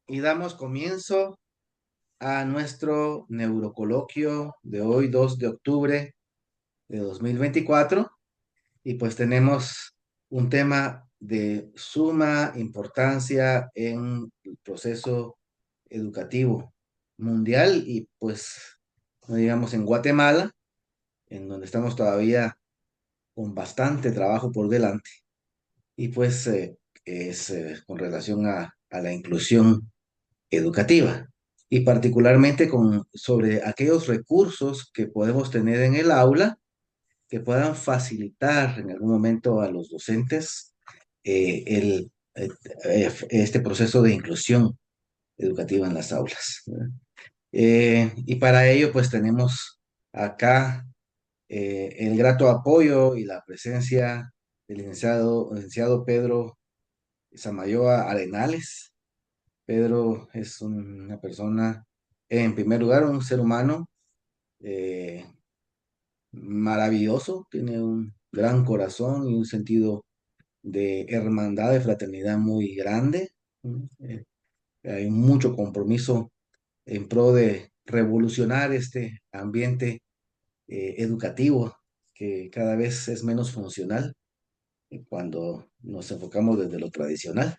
y damos comienzo a nuestro neurocoloquio de hoy, 2 de octubre de 2024. Y pues tenemos un tema de suma importancia en el proceso educativo mundial y pues, no digamos, en Guatemala, en donde estamos todavía con bastante trabajo por delante. Y pues es con relación a la inclusión educativa y particularmente sobre aquellos recursos que podemos tener en el aula que puedan facilitar en algún momento a los docentes eh, el, este proceso de inclusión educativa en las aulas, ¿verdad? Y para ello pues tenemos acá el grato apoyo y la presencia del licenciado Pedro Samayoa Arenales. Pedro es una persona, en primer lugar, un ser humano eh, maravilloso, tiene un gran corazón y un sentido de hermandad, de fraternidad muy grande. Hay mucho compromiso en pro de revolucionar este ambiente educativo que cada vez es menos funcional cuando nos enfocamos desde lo tradicional.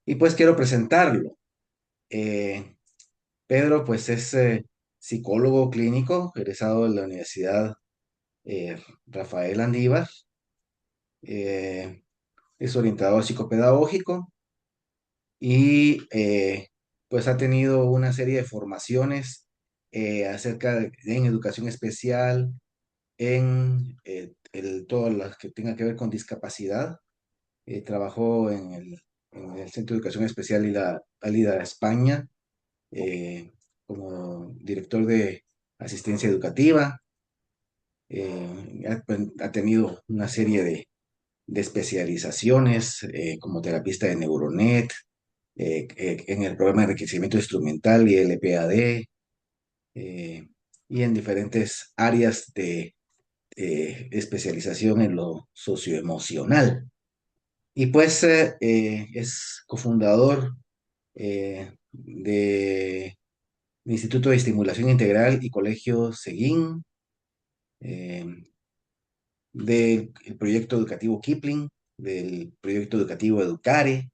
Y pues quiero presentarlo. Eh, Pedro, pues es psicólogo clínico, egresado de la Universidad Rafael Andívar, eh, es orientador psicopedagógico y pues ha tenido una serie de formaciones en educación especial, en todas las que tengan que ver con discapacidad. Trabajó en el Centro de Educación Especial y la Pálida España como director de asistencia educativa. Ha tenido una serie de especializaciones como terapista de Neuronet, en el programa de enriquecimiento instrumental y LPAD, eh, y en diferentes áreas de especialización en lo socioemocional. Y pues es cofundador del Instituto de Estimulación Integral y Colegio Seguín, eh, del proyecto educativo Kipling, del proyecto educativo Educare.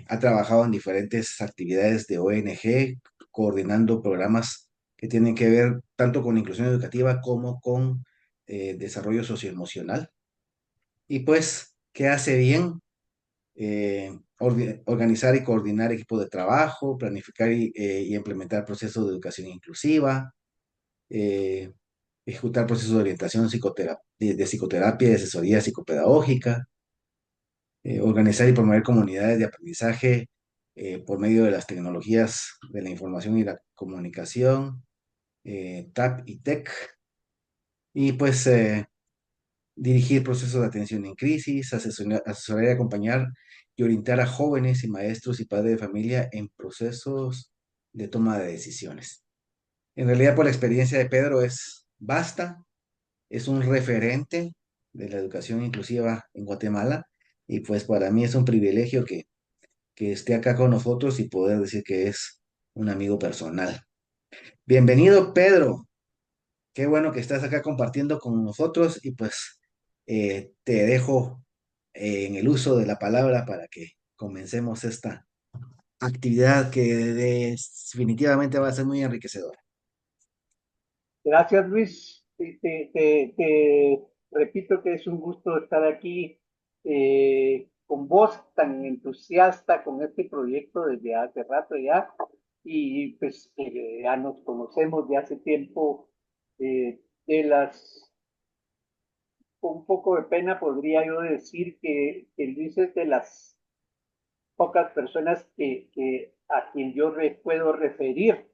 Ha trabajado en diferentes actividades de ONG, coordinando programas que tienen que ver tanto con inclusión educativa como con desarrollo socioemocional. Y pues, ¿qué hace bien? Organizar y coordinar equipos de trabajo, planificar y implementar procesos de educación inclusiva, eh, ejecutar procesos de orientación de psicoterapia y asesoría psicopedagógica, organizar y promover comunidades de aprendizaje por medio de las tecnologías de la información y la comunicación, TAP y TEC, y pues dirigir procesos de atención en crisis, asesorar y acompañar y orientar a jóvenes y maestros y padres de familia en procesos de toma de decisiones. En realidad, por la experiencia de Pedro es vasta, es un referente de la educación inclusiva en Guatemala y pues para mí es un privilegio que esté acá con nosotros y poder decir que es un amigo personal. Bienvenido, Pedro. Qué bueno que estás acá compartiendo con nosotros y pues te dejo en el uso de la palabra para que comencemos esta actividad que definitivamente va a ser muy enriquecedora. Gracias, Luis. Te repito que es un gusto estar aquí con vos tan entusiasta con este proyecto desde hace rato ya. Y pues ya nos conocemos de hace tiempo. De las, con un poco de pena podría yo decir que Luis es de las pocas personas a quien yo puedo referir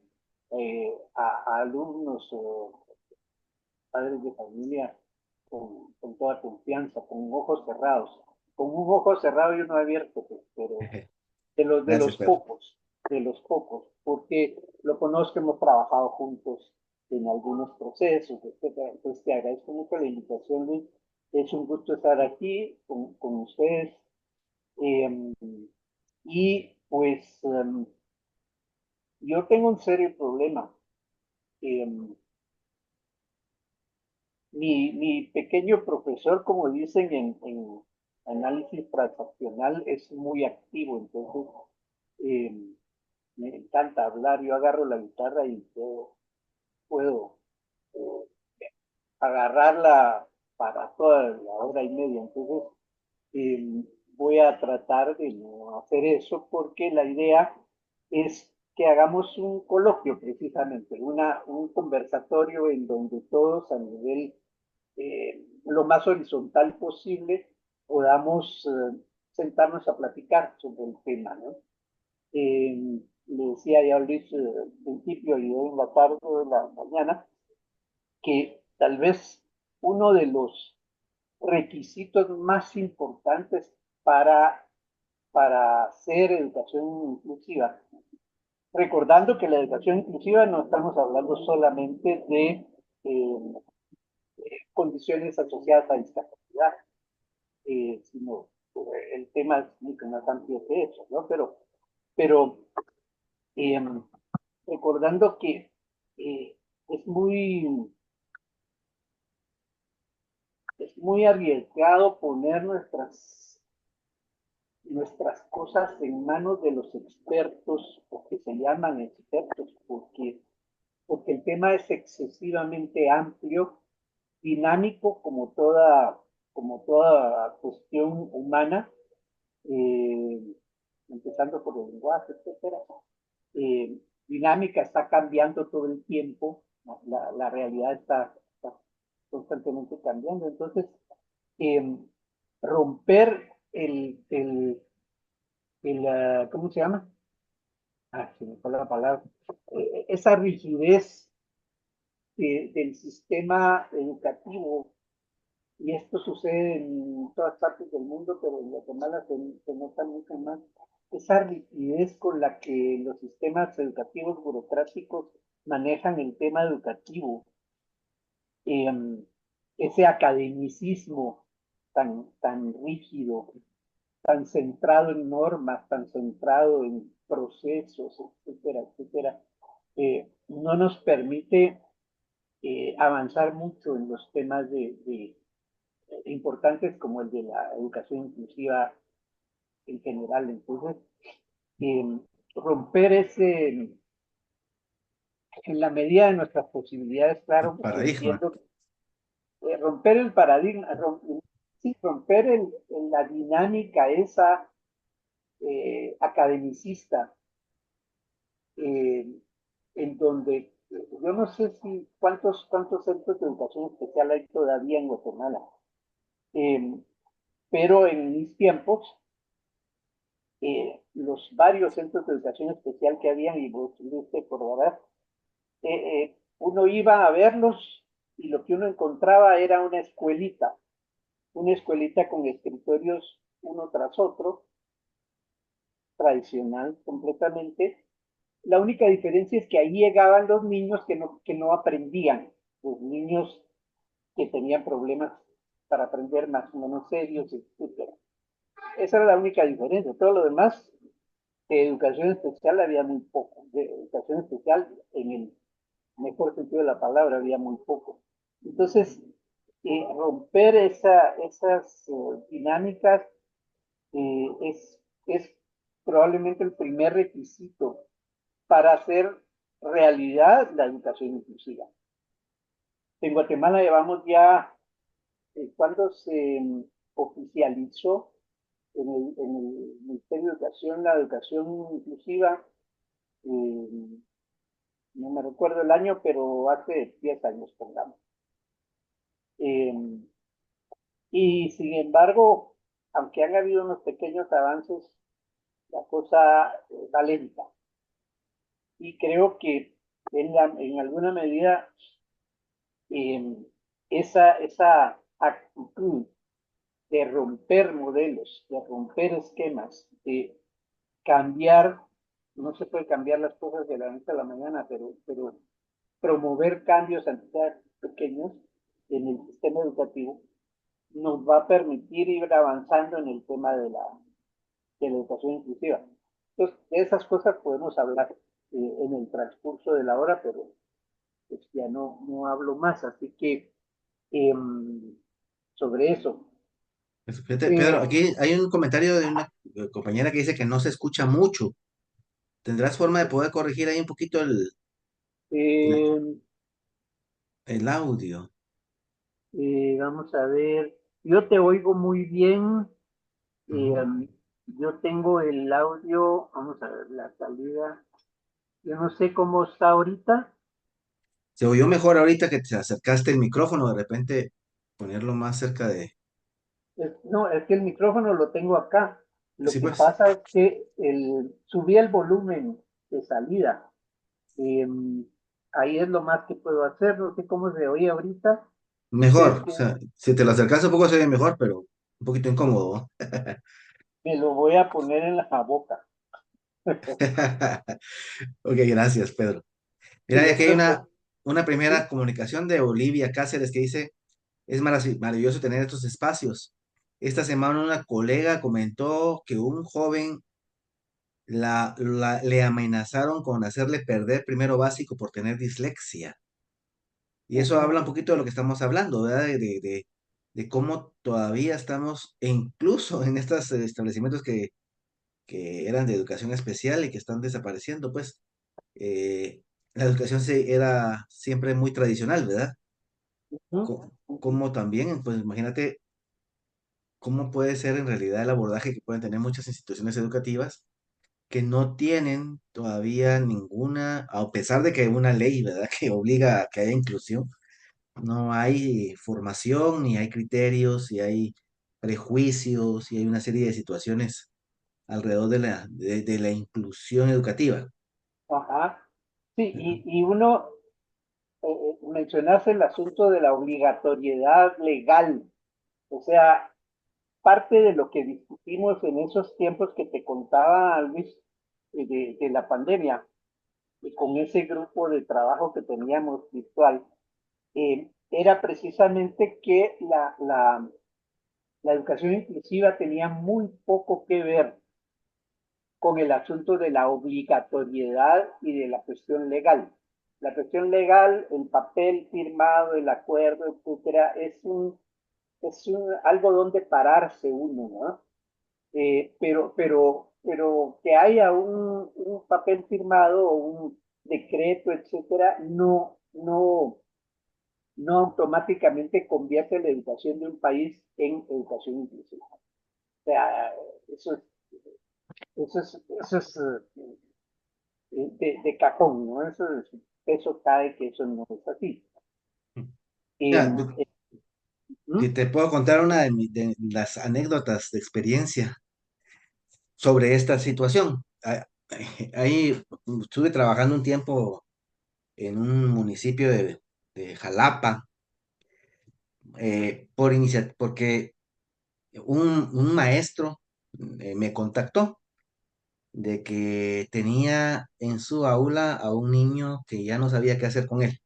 a alumnos o padres de familia con toda confianza, con ojos cerrados. Con un ojo cerrado y uno abierto, pues, pero de Gracias, los Pedro. pocos, porque lo conozco, hemos trabajado juntos en algunos procesos, etcétera. Entonces te agradezco mucho la invitación, Luis. Es un gusto estar aquí con ustedes. Y Pues yo tengo un serio problema. Mi pequeño profesor, como dicen en análisis transaccional, es muy activo, entonces eh, me encanta hablar. Yo agarro la guitarra y puedo agarrarla para toda la hora y media. Entonces eh, voy a tratar de no hacer eso porque la idea es que hagamos un coloquio precisamente, un conversatorio en donde todos a nivel lo más horizontal posible podamos sentarnos a platicar sobre el tema, ¿no? Le decía ya a Luis al principio y hoy en la tarde de la mañana que tal vez uno de los requisitos más importantes para, para hacer educación inclusiva, recordando que la educación inclusiva no estamos hablando solamente de condiciones asociadas a discapacidad, sino el tema es mucho más amplio que eso, ¿no? Pero eh, recordando que eh, es muy, es muy arriesgado poner nuestras cosas en manos de los expertos, o que se llaman expertos, porque el tema es excesivamente amplio, dinámico como toda cuestión humana, eh, empezando por el lenguaje, etcétera. Dinámica está cambiando todo el tiempo, la realidad está constantemente cambiando. Entonces, eh, romper ¿cómo se llama? Se me fue la palabra. Esa rigidez del sistema educativo, y esto sucede en todas partes del mundo, pero en Guatemala se nota mucho más, esa rigidez con la que los sistemas educativos burocráticos manejan el tema educativo, eh, ese academicismo tan rígido, tan centrado en normas, tan centrado en procesos, etcétera, etcétera, no nos permite avanzar mucho en los temas importantes como el de la educación inclusiva en general. Entonces, eh, romper en la medida de nuestras posibilidades, El claro, paradigma. entiendo, romper el paradigma, sí, romper la dinámica esa academicista, eh, en donde yo no sé si cuántos centros de educación especial hay todavía en Guatemala, eh, pero en mis tiempos, los varios centros de educación especial que habían, y vos te acordarás, uno iba a verlos y lo que uno encontraba era una escuelita con escritorios uno tras otro, tradicional completamente. La única diferencia es que ahí llegaban los niños que no aprendían, los niños que tenían problemas para aprender más o menos serios, etc. Esa era la única diferencia. Todo lo demás, de educación especial había muy poco. De educación especial, en el mejor sentido de la palabra, había muy poco. Entonces, romper esas dinámicas es probablemente el primer requisito para hacer realidad la educación inclusiva. En Guatemala llevamos ya, cuando se oficializó en el Ministerio de Educación la educación inclusiva, eh, no me recuerdo el año, pero hace 10 años, pongamos. Eh, y sin embargo, aunque han habido unos pequeños avances, la cosa va lenta. Y creo que en alguna medida eh, esa actitud de romper modelos, de romper esquemas, de cambiar, no se puede cambiar las cosas de la noche a la mañana, pero promover cambios aunque sean pequeños en el sistema educativo nos va a permitir ir avanzando en el tema de la educación inclusiva. Entonces, de esas cosas podemos hablar en el transcurso de la hora, pero pues ya no hablo más, así que eh, sobre eso. Pues, fíjate, Pedro, Eh, aquí hay un comentario de una compañera que dice que no se escucha mucho. ¿Tendrás forma de poder corregir ahí un poquito el, eh, el audio? vamos a ver, yo te oigo muy bien. Ujú. Yo tengo el audio, vamos a ver la salida. Yo no sé cómo está ahorita. Se oyó mejor ahorita que te acercaste el micrófono, de repente ponerlo más cerca de... No, es que el micrófono lo tengo acá. Lo Sí, que pues, pasa es que subí el volumen de salida. Eh, ahí es lo más que puedo hacer. No sé cómo se oye ahorita. Si ustedes mejor. O quieren, sea, si te lo acercas un poco se oye mejor, pero un poquito incómodo, me lo voy a poner en la boca. ¿no? Ok, gracias, Pedro. Mira, Sí, aquí hay entonces, una sí. primera comunicación de Olivia Cáceres que dice, es maravilloso tener estos espacios. Esta semana una colega comentó que un joven le amenazaron con hacerle perder primero básico por tener dislexia. Y eso habla un Ujú, poquito de lo que estamos hablando, ¿verdad? De cómo todavía estamos, e incluso en estos establecimientos que eran de educación especial y que están desapareciendo, pues la educación era siempre muy tradicional, ¿verdad? ujú, ujú. Como también, pues imagínate cómo puede ser en realidad el abordaje que pueden tener muchas instituciones educativas que no tienen todavía ninguna, a pesar de que hay una ley, ¿verdad?, que obliga a que haya inclusión, no hay formación, ni hay criterios, y hay prejuicios, y hay una serie de situaciones alrededor de la inclusión educativa. Ajá. Sí, ¿Verdad? y uno, mencionaste el asunto de la obligatoriedad legal. O sea, parte de lo que discutimos en esos tiempos que te contaba, Luis, de la pandemia, y con ese grupo de trabajo que teníamos virtual, era precisamente que la educación inclusiva tenía muy poco que ver con el asunto de la obligatoriedad y de la cuestión legal. La cuestión legal, el papel firmado, el acuerdo, etcétera, algo donde pararse uno, ¿no? Pero que haya un papel firmado o un decreto, etcétera, no automáticamente convierte la educación de un país en educación inclusiva. O sea, eso es, eso es de cajón, ¿no? Eso cae que eso no es así. Eh, Ya, que ¿Mm? te puedo contar una de las anécdotas de experiencia sobre esta situación. Ahí estuve trabajando un tiempo en un municipio de Jalapa, porque un maestro me contactó de que tenía en su aula a un niño que ya no sabía qué hacer con él.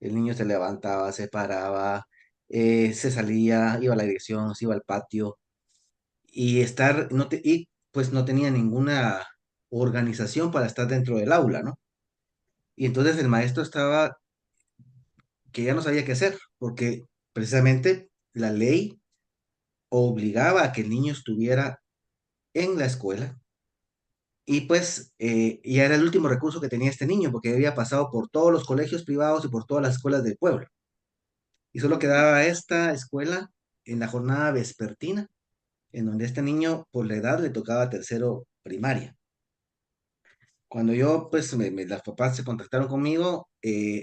El niño se levantaba, se paraba, se salía, iba a la dirección, se iba al patio y y pues no tenía ninguna organización para estar dentro del aula, ¿no? Y entonces el maestro estaba que ya no sabía qué hacer, porque precisamente la ley obligaba a que el niño estuviera en la escuela y pues ya era el último recurso que tenía este niño, porque había pasado por todos los colegios privados y por todas las escuelas del pueblo. Y solo Ujú, quedaba esta escuela en la jornada vespertina, en donde este niño por la edad le tocaba tercero primaria. Cuando yo, pues, las papás se contactaron conmigo,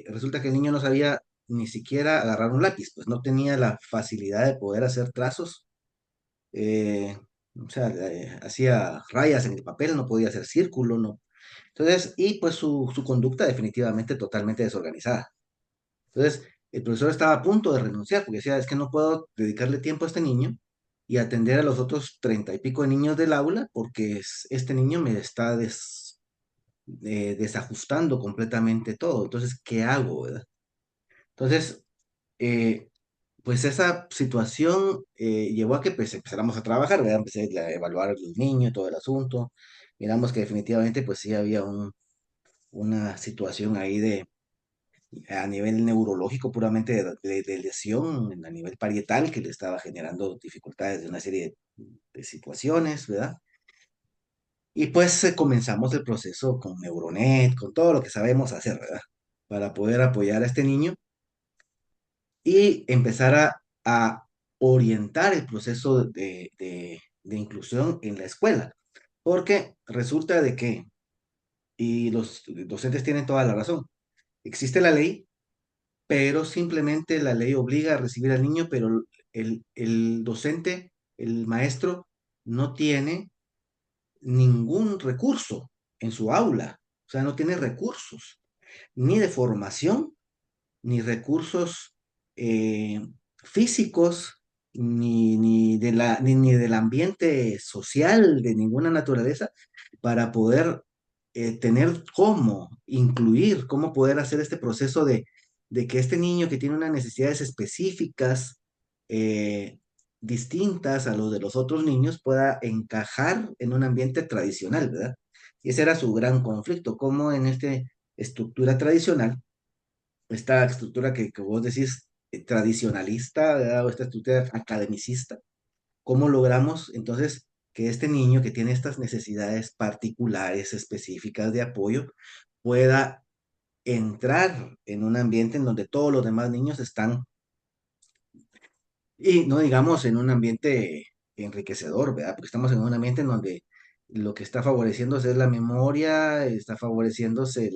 resulta que el niño no sabía ni siquiera agarrar un lápiz, pues no tenía la facilidad de poder hacer trazos, eh, o sea, hacía rayas en el papel, no podía hacer círculo, no. Entonces, y pues su conducta definitivamente totalmente desorganizada. Entonces, el profesor estaba a punto de renunciar porque decía, es que no puedo dedicarle tiempo a este niño y atender a los otros 30 y pico de niños del aula porque este niño me está desajustando completamente todo. Entonces, ¿qué hago, verdad? Entonces, eh, pues esa situación llevó a que pues empezáramos a trabajar, ¿verdad? Empecé a evaluar a los niños, todo el asunto. miramos que definitivamente pues sí había una situación ahí a nivel neurológico puramente de lesión a nivel parietal que le estaba generando dificultades de una serie de situaciones, ¿verdad? Y pues comenzamos el proceso con Neuronet, con todo lo que sabemos hacer, ¿verdad? Para poder apoyar a este niño y empezar a orientar el proceso de inclusión en la escuela. Porque resulta de que, y los docentes tienen toda la razón, existe la ley, pero simplemente la ley obliga a recibir al niño, pero el docente, el maestro, no tiene ningún recurso en su aula, o sea, no tiene recursos, ni de formación, ni recursos eh, físicos, ni del ambiente social de ninguna naturaleza para poder tener cómo incluir, cómo poder hacer este proceso de que este niño que tiene unas necesidades específicas, eh, distintas a los de los otros niños, pueda encajar en un ambiente tradicional, ¿verdad? Y ese era su gran conflicto, cómo en esta estructura tradicional, esta estructura que vos decís tradicionalista, ¿verdad? O esta estructura academicista, ¿cómo logramos entonces que este niño que tiene estas necesidades particulares, específicas de apoyo, pueda entrar en un ambiente en donde todos los demás niños están, y no digamos en un ambiente enriquecedor, ¿verdad? Porque estamos en un ambiente en donde lo que está favoreciéndose es la memoria, está favoreciéndose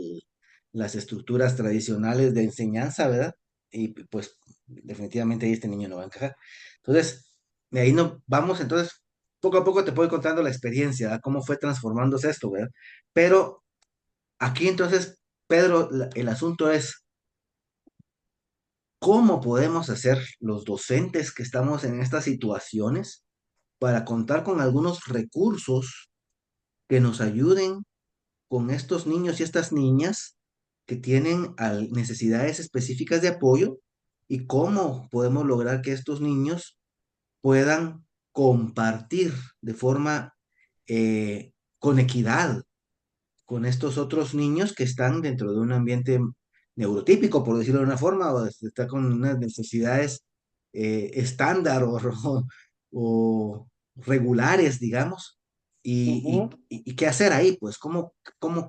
las estructuras tradicionales de enseñanza, ¿verdad? Y pues definitivamente ahí este niño no va a encajar. Entonces, de ahí no vamos, entonces, poco a poco te voy contando la experiencia, ¿verdad? Cómo fue transformándose esto, ¿verdad? Pero aquí entonces, Pedro, el asunto es, ¿cómo podemos hacer los docentes que estamos en estas situaciones para contar con algunos recursos que nos ayuden con estos niños y estas niñas que tienen necesidades específicas de apoyo y cómo podemos lograr que estos niños puedan compartir de forma con equidad con estos otros niños que están dentro de un ambiente neurotípico, por decirlo de una forma, o está con unas necesidades estándar o regulares, digamos. Ujú. Y qué hacer ahí, pues,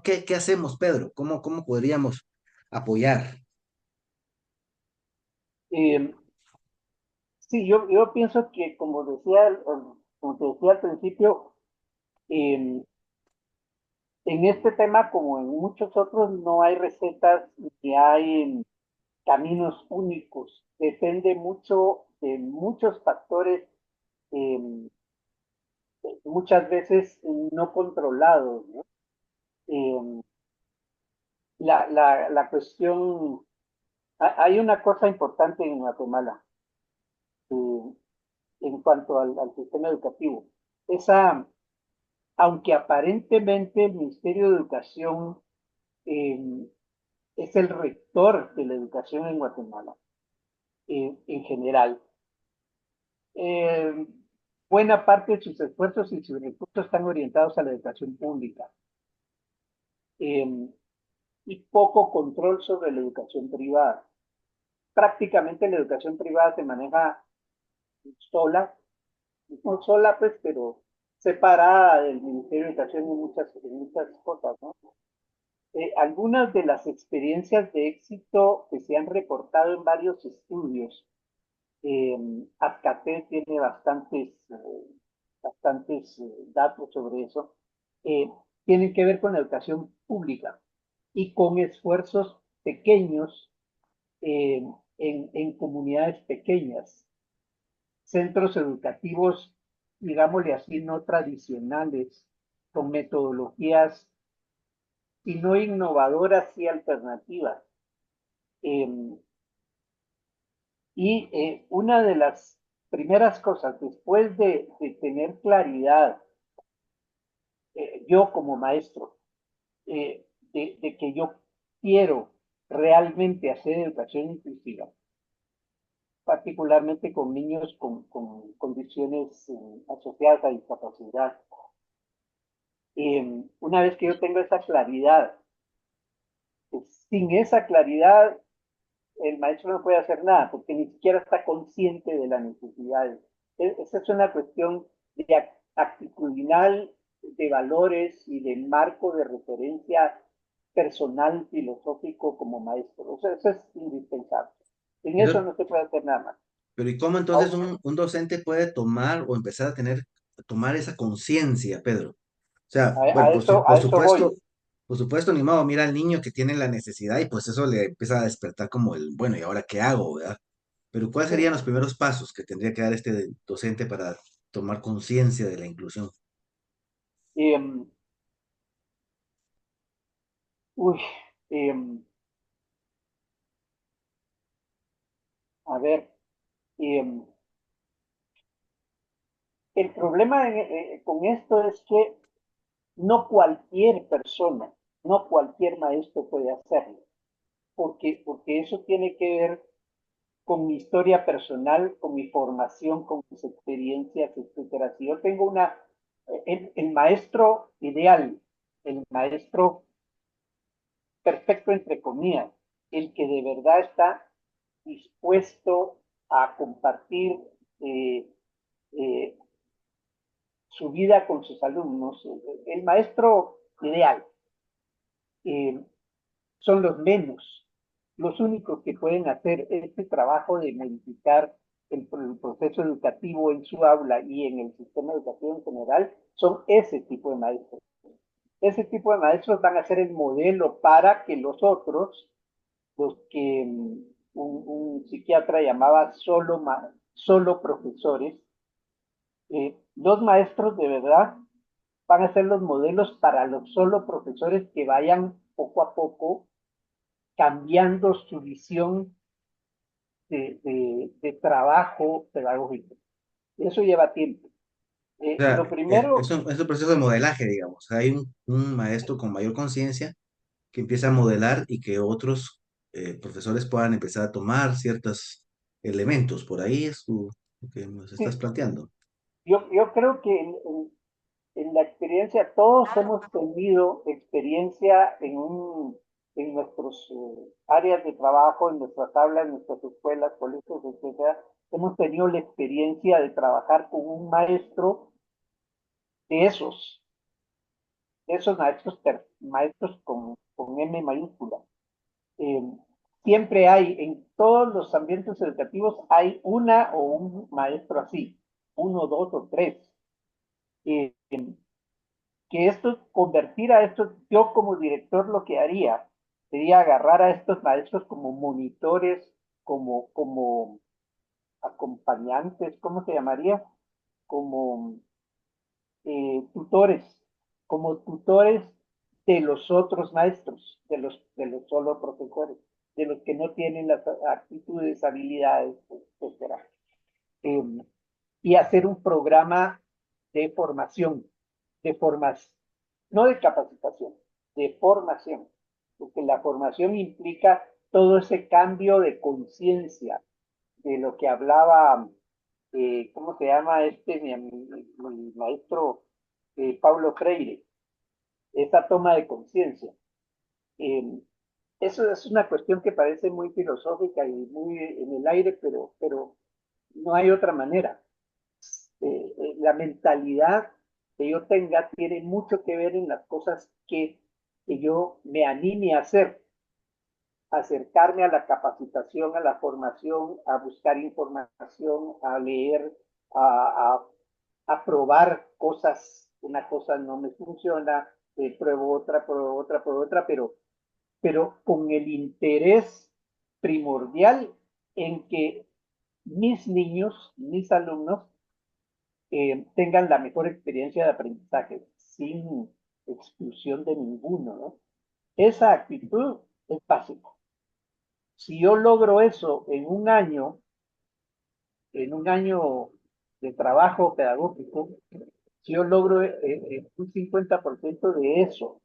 qué hacemos, Pedro? ¿Cómo podríamos apoyar? Eh, sí, yo pienso que, como te decía al principio, eh, en este tema, como en muchos otros, no hay recetas ni hay caminos únicos. Depende mucho de muchos factores, eh, muchas veces no controlados, ¿no? Eh, la cuestión, hay una cosa importante en Guatemala eh, en cuanto al sistema educativo. Esa, aunque aparentemente el Ministerio de Educación eh, es el rector de la educación en Guatemala, en general, eh, buena parte de sus esfuerzos y sus recursos están orientados a la educación pública eh, y poco control sobre la educación privada. Prácticamente la educación privada se maneja sola, no sola pues, pero separada del Ministerio de Educación en muchas cosas, ¿no? Algunas de las experiencias de éxito que se han reportado en varios estudios, eh, Azcaté tiene bastantes datos sobre eso, eh, tienen que ver con la educación pública y con esfuerzos pequeños eh, en comunidades pequeñas, centros educativos, digámosle así, no tradicionales, con metodologías y no innovadoras y alternativas. Eh, una de las primeras cosas, después de tener claridad, yo como maestro, de que yo quiero realmente hacer educación inclusiva, particularmente con niños con condiciones asociadas a discapacidad, Una vez que yo tengo esa claridad, sin esa claridad el maestro no puede hacer nada porque ni siquiera está consciente de la necesidad. Esa es una cuestión de actitudinal, de valores y de marco de referencia personal, filosófico como maestro. O sea, eso es indispensable. En eso Pero, no se puede hacer nada más. pero ¿y cómo entonces un docente puede tomar o empezar a tomar esa conciencia, Pedro? O sea, bueno, A eso voy. por supuesto, ni modo, mira al niño que tiene la necesidad y pues eso le empieza a despertar como bueno, ¿y ahora qué hago, verdad? Pero ¿cuáles Sí. serían los primeros pasos que tendría que dar este docente para tomar conciencia de la inclusión? Eh, uy, eh, a ver, eh, el problema con esto es que no cualquier persona, no cualquier maestro puede hacerlo, porque eso tiene que ver con mi historia personal, con mi formación, con mis experiencias, etcétera. Si yo tengo el maestro ideal, el maestro perfecto entre comillas, el que de verdad está dispuesto a compartir eh, eh, su vida con sus alumnos, el maestro ideal, eh, son los menos, los únicos que pueden hacer este trabajo de modificar el proceso educativo en su aula y en el sistema educativo en general, son ese tipo de maestros. Ese tipo de maestros van a ser el modelo para que los otros, los que un psiquiatra llamaba solo profesores, los maestros de verdad van a ser los modelos para los solo profesores que vayan poco a poco cambiando su visión de trabajo pedagógico. Eso lleva tiempo. O sea, Lo primero, es un proceso de modelaje, digamos. Hay un maestro con mayor conciencia que empieza a modelar y que otros profesores puedan empezar a tomar ciertos elementos. Por ahí es lo que nos estás sí, planteando. yo creo que en la experiencia, todos hemos tenido experiencia en nuestros áreas de trabajo, en nuestras aulas, en nuestras escuelas, colegios, etcétera. Hemos tenido la experiencia de trabajar con un maestro de esos maestros, maestros con M mayúscula. Eh, Siempre hay, en todos los ambientes educativos, hay una o un maestro así, uno, dos o tres. Eh, que esto, convertir a estos, yo como director lo que haría sería agarrar a estos maestros como monitores, como acompañantes, ¿cómo se llamaría? Como tutores, como tutores de los otros maestros, de los solo profesores, de los que no tienen las actitudes, habilidades, etcétera. Eh, y hacer un programa de formación, de formación, no de capacitación, de formación, porque la formación implica todo ese cambio de conciencia de lo que hablaba, ¿cómo se llama mi maestro Paulo Freire? Esa toma de conciencia. Eh, Eso es una cuestión que parece muy filosófica y muy en el aire, pero no hay otra manera. La mentalidad que yo tenga tiene mucho que ver en las cosas que yo me anime a hacer, acercarme a la capacitación, a la formación, a buscar información, a leer, a, a, a probar cosas. Una cosa no me funciona, pruebo otra, pero con el interés primordial en que mis niños, mis alumnos, tengan la mejor experiencia de aprendizaje, sin exclusión de ninguno, ¿no? Esa actitud es básica. Si yo logro eso en un año de trabajo pedagógico, si yo logro un 50% de eso,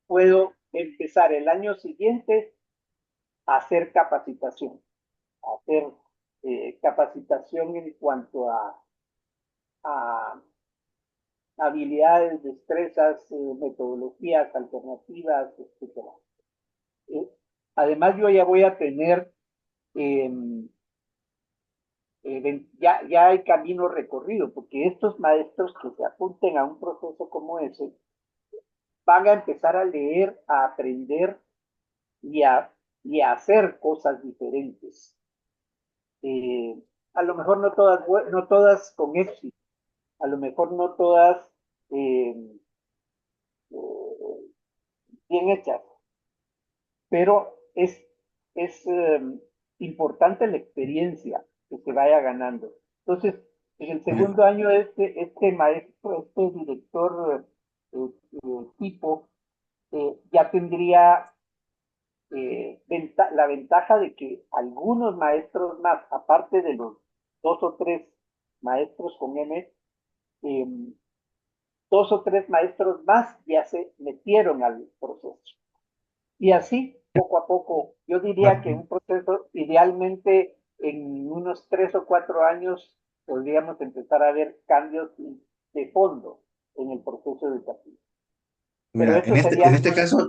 puedo empezar el año siguiente a hacer capacitación, a hacer capacitación en cuanto a habilidades, destrezas, metodologías alternativas, etcétera. Eh, Además, yo ya voy a tener, eh, ya hay camino recorrido, porque estos maestros que se apunten a un proceso como ese van a empezar a leer, a aprender y y a hacer cosas diferentes. Eh, a lo mejor no todas con éxito, a lo mejor no todas eh, eh, bien hechas, pero es importante la experiencia que se vaya ganando. Entonces, en el Me- segundo año, este maestro, este director tipo, ya tendría la ventaja de que algunos maestros más, aparte de los dos o tres maestros con M, eh, dos o tres maestros más ya se metieron al proceso. Y así, poco a poco, yo diría que un proceso, idealmente en unos 3 o 4 años, podríamos empezar a ver cambios de fondo en el proceso educativo. Pero Mira, eso en sería este caso,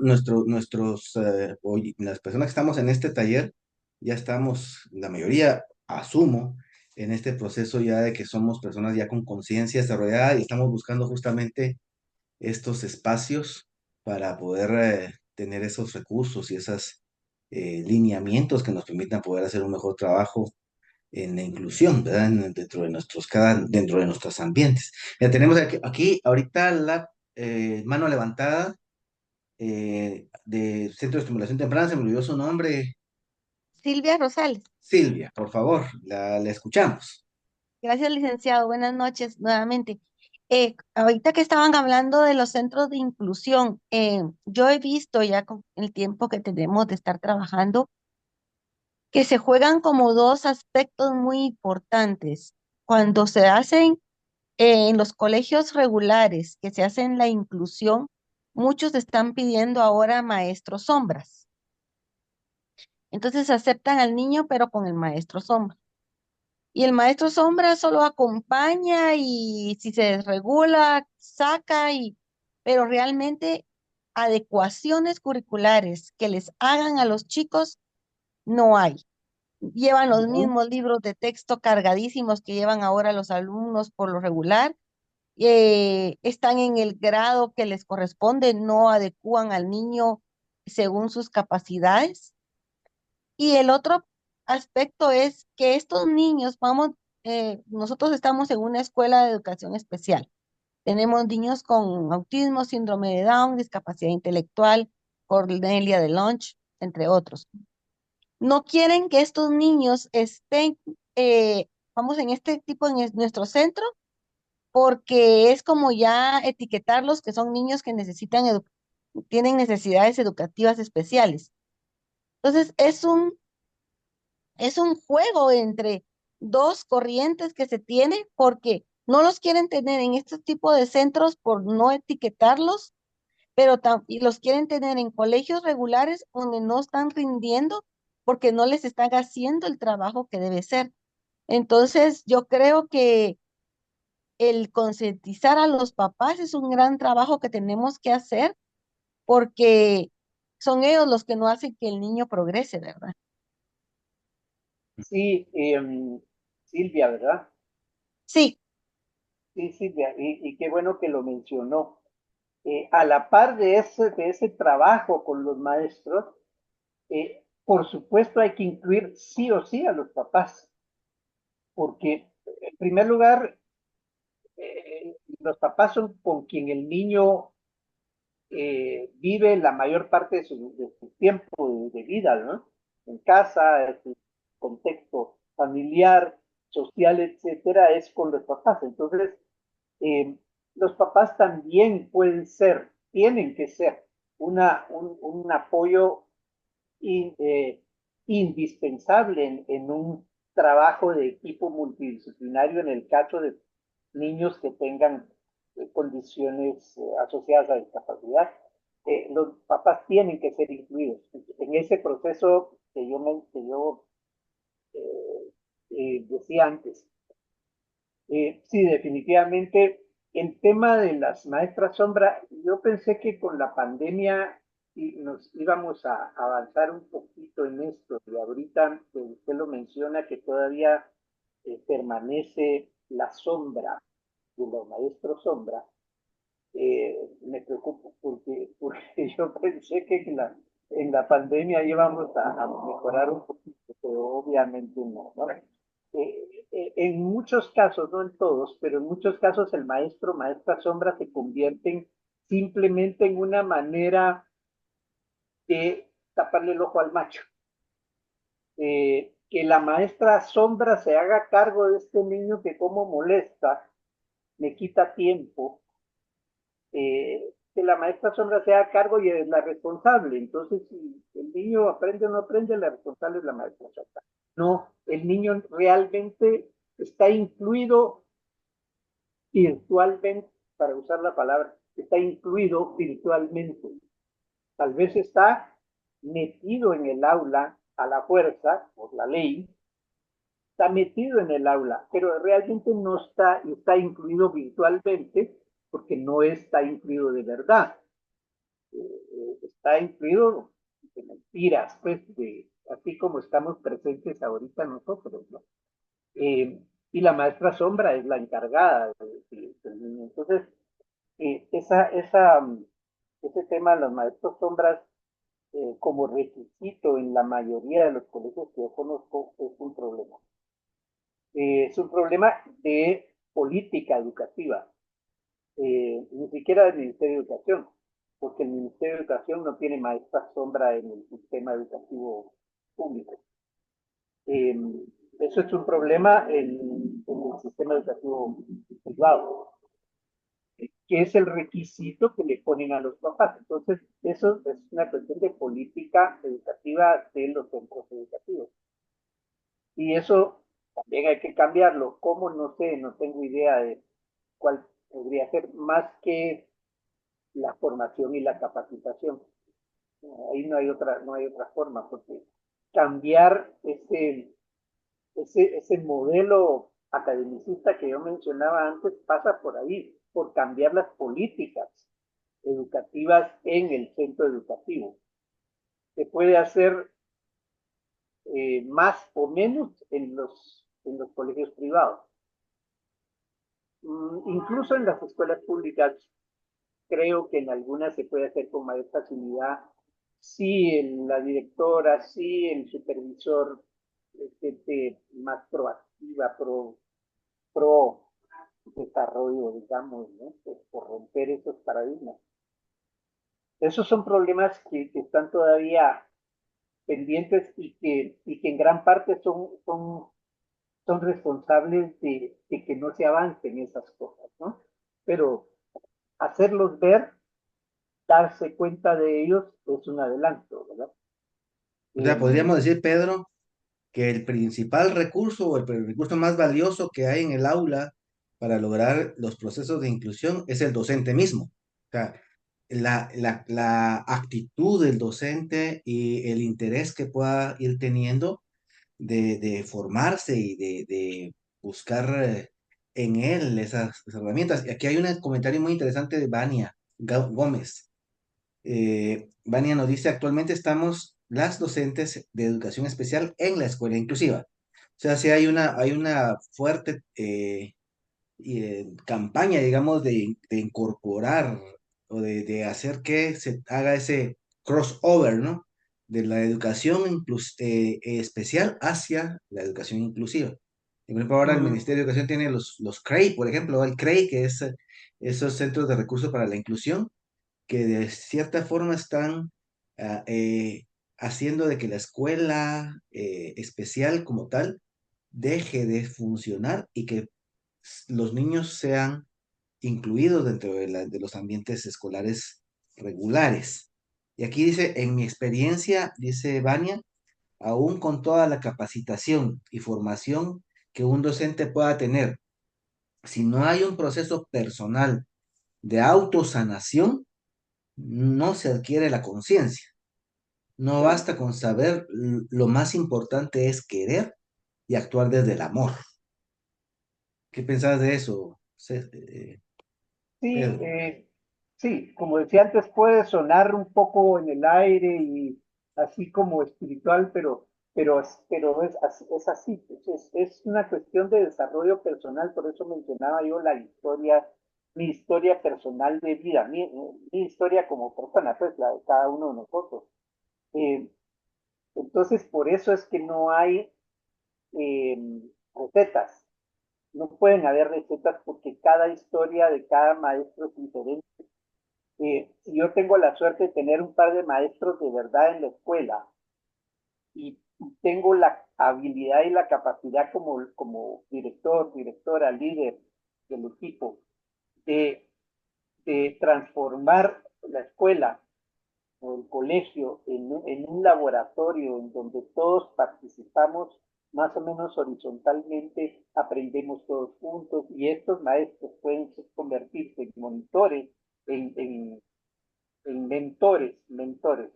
las personas que estamos en este taller, ya estamos, la mayoría, asumo, en este proceso ya de que somos personas ya con conciencia desarrollada y estamos buscando justamente estos espacios para poder tener esos recursos y esos lineamientos que nos permitan poder hacer un mejor trabajo en la inclusión, ¿verdad? Dentro de dentro de nuestros ambientes. Ya tenemos aquí ahorita la mano levantada de Centro de Estimulación Temprana, se me olvidó su nombre. Silvia Rosales. Silvia, por favor, la escuchamos. Gracias, licenciado. Buenas noches nuevamente. Ahorita que estaban hablando de los centros de inclusión, yo he visto ya con el tiempo que tenemos de estar trabajando que se juegan como dos aspectos muy importantes. Cuando se hacen en los colegios regulares, que se hacen la inclusión, muchos están pidiendo ahora maestros sombras. Entonces aceptan al niño, pero con el maestro sombra. Y el maestro sombra solo acompaña y si se desregula, saca pero realmente adecuaciones curriculares que les hagan a los chicos no hay. Llevan los ujú, mismos libros de texto cargadísimos que llevan ahora los alumnos por lo regular. Están en el grado que les corresponde, no adecúan al niño según sus capacidades. Y el otro aspecto es que estos niños, nosotros estamos en una escuela de educación especial. Tenemos niños con autismo, síndrome de Down, discapacidad intelectual, Cornelia de Lunch, entre otros. No quieren que estos niños estén, vamos, en este tipo, nuestro centro, porque es como ya etiquetarlos que son niños que tienen necesidades educativas especiales. Entonces, es un juego entre dos corrientes que se tiene porque no los quieren tener en este tipo de centros por no etiquetarlos, pero y los quieren tener en colegios regulares donde no están rindiendo porque no les están haciendo el trabajo que debe ser. Entonces, yo creo que el concientizar a los papás es un gran trabajo que tenemos que hacer porque son ellos los que no hacen que el niño progrese, ¿verdad? sí, Silvia, ¿verdad? Sí, Sí, Silvia, y qué bueno que lo mencionó. A la par de ese trabajo con los maestros, por supuesto hay que incluir sí o sí a los papás, porque en primer lugar, los papás son con quien el niño vive la mayor parte de su tiempo de vida, ¿no? En casa, en su contexto familiar, social, etcétera, es con los papás. Entonces, eh, los papás también pueden ser, tienen que ser un apoyo indispensable en un trabajo de equipo multidisciplinario en el caso de niños que tengan condiciones asociadas a discapacidad. Los papás tienen que ser incluidos en ese proceso que yo decía antes. Sí, definitivamente El tema de las maestras sombra, yo pensé que con la pandemia nos íbamos a avanzar un poquito en esto, y ahorita usted lo menciona que todavía permanece la sombra de los maestros sombra. Me preocupo porque yo pensé que en la pandemia íbamos a mejorar un poquito, pero obviamente no, ¿no? En muchos casos, no en todos, pero en muchos casos el maestro, maestra sombra se convierten simplemente en una manera de taparle el ojo al macho. Que la maestra sombra se haga cargo de este niño que como molesta, me quita tiempo, que la maestra sombra sea a cargo y es la responsable. Entonces, si el niño aprende o no aprende, la responsable es la maestra sombra. No, el niño realmente está incluido virtualmente, para usar la palabra, está incluido virtualmente. Tal vez está metido en el aula a la fuerza, por la ley, está metido en el aula, pero realmente no está incluido virtualmente porque no está incluido de verdad. Está incluido de mentiras, pues, así como estamos presentes ahorita nosotros, ¿no? Y la maestra sombra es la encargada del niño. Entonces, eh, esa, esa, ese tema de los maestros sombras como requisito en la mayoría de los colegios que yo conozco es un problema. Es un problema de política educativa, ni siquiera del Ministerio de Educación, porque el Ministerio de Educación no tiene maestra sombra en el sistema educativo público. Eh, Eso es un problema en el sistema educativo privado, que es el requisito que le ponen a los papás. Entonces, eso es una cuestión de política educativa de los centros educativos. Y eso también hay que cambiarlo. ¿Cómo? No sé, no tengo idea de cuál podría ser más que la formación y la capacitación. Ahí no hay otra forma, porque cambiar ese modelo academicista que yo mencionaba antes pasa por ahí, por cambiar las políticas educativas en el centro educativo. Se puede hacer más o menos en los colegios privados. Incluso en las escuelas públicas, creo que en algunas se puede hacer con mayor facilidad si la directora, si el supervisor es gente más proactiva, pro desarrollo, digamos, ¿no? Por romper esos paradigmas. Esos son problemas que están todavía pendientes y que en gran parte son responsables de que no se avancen esas cosas, ¿no? Pero hacerlos ver, darse cuenta de ellos es un adelanto, ¿verdad? O sea, Eh, podríamos decir, Pedro, que el principal recurso o el recurso más valioso que hay en el aula para lograr los procesos de inclusión es el docente mismo. O sea, la actitud del docente y el interés que pueda ir teniendo de formarse y de buscar en él esas herramientas. Y aquí hay un comentario muy interesante de Vania Gómez. Vania nos dice, actualmente estamos las docentes de educación especial en la escuela inclusiva. O sea, sí hay una fuerte campaña, digamos, de incorporar o de hacer que se haga ese crossover, ¿no? De la educación especial hacia la educación inclusiva. Por ejemplo, ahora el mm, Ministerio de Educación tiene los CREI, por ejemplo, el CREI, que es esos centros de recursos para la inclusión, que de cierta forma están ah, haciendo de que la escuela especial como tal deje de funcionar y que los niños sean incluidos dentro de los ambientes escolares regulares. Y aquí dice, en mi experiencia, dice Vania, aún con toda la capacitación y formación que un docente pueda tener, si no hay un proceso personal de autosanación, no se adquiere la conciencia. No sí. basta con saber, lo más importante es querer y actuar desde el amor. ¿Qué pensás de eso? Sí, Pedro. sí, como decía antes, puede sonar un poco en el aire y así como espiritual, pero es así, pues, es una cuestión de desarrollo personal, por eso mencionaba yo la historia, mi historia personal de vida, mi historia como persona, pues la de cada uno de nosotros. Eh, entonces, por eso es que no hay eh, recetas, no pueden haber recetas porque cada historia de cada maestro es diferente. Si yo tengo la suerte de tener un par de maestros de verdad en la escuela y tengo la habilidad y la capacidad como director, directora, líder del equipo de, de transformar la escuela o el colegio en un laboratorio en donde todos participamos más o menos horizontalmente, aprendemos todos juntos y estos maestros pueden convertirse en monitores, en mentores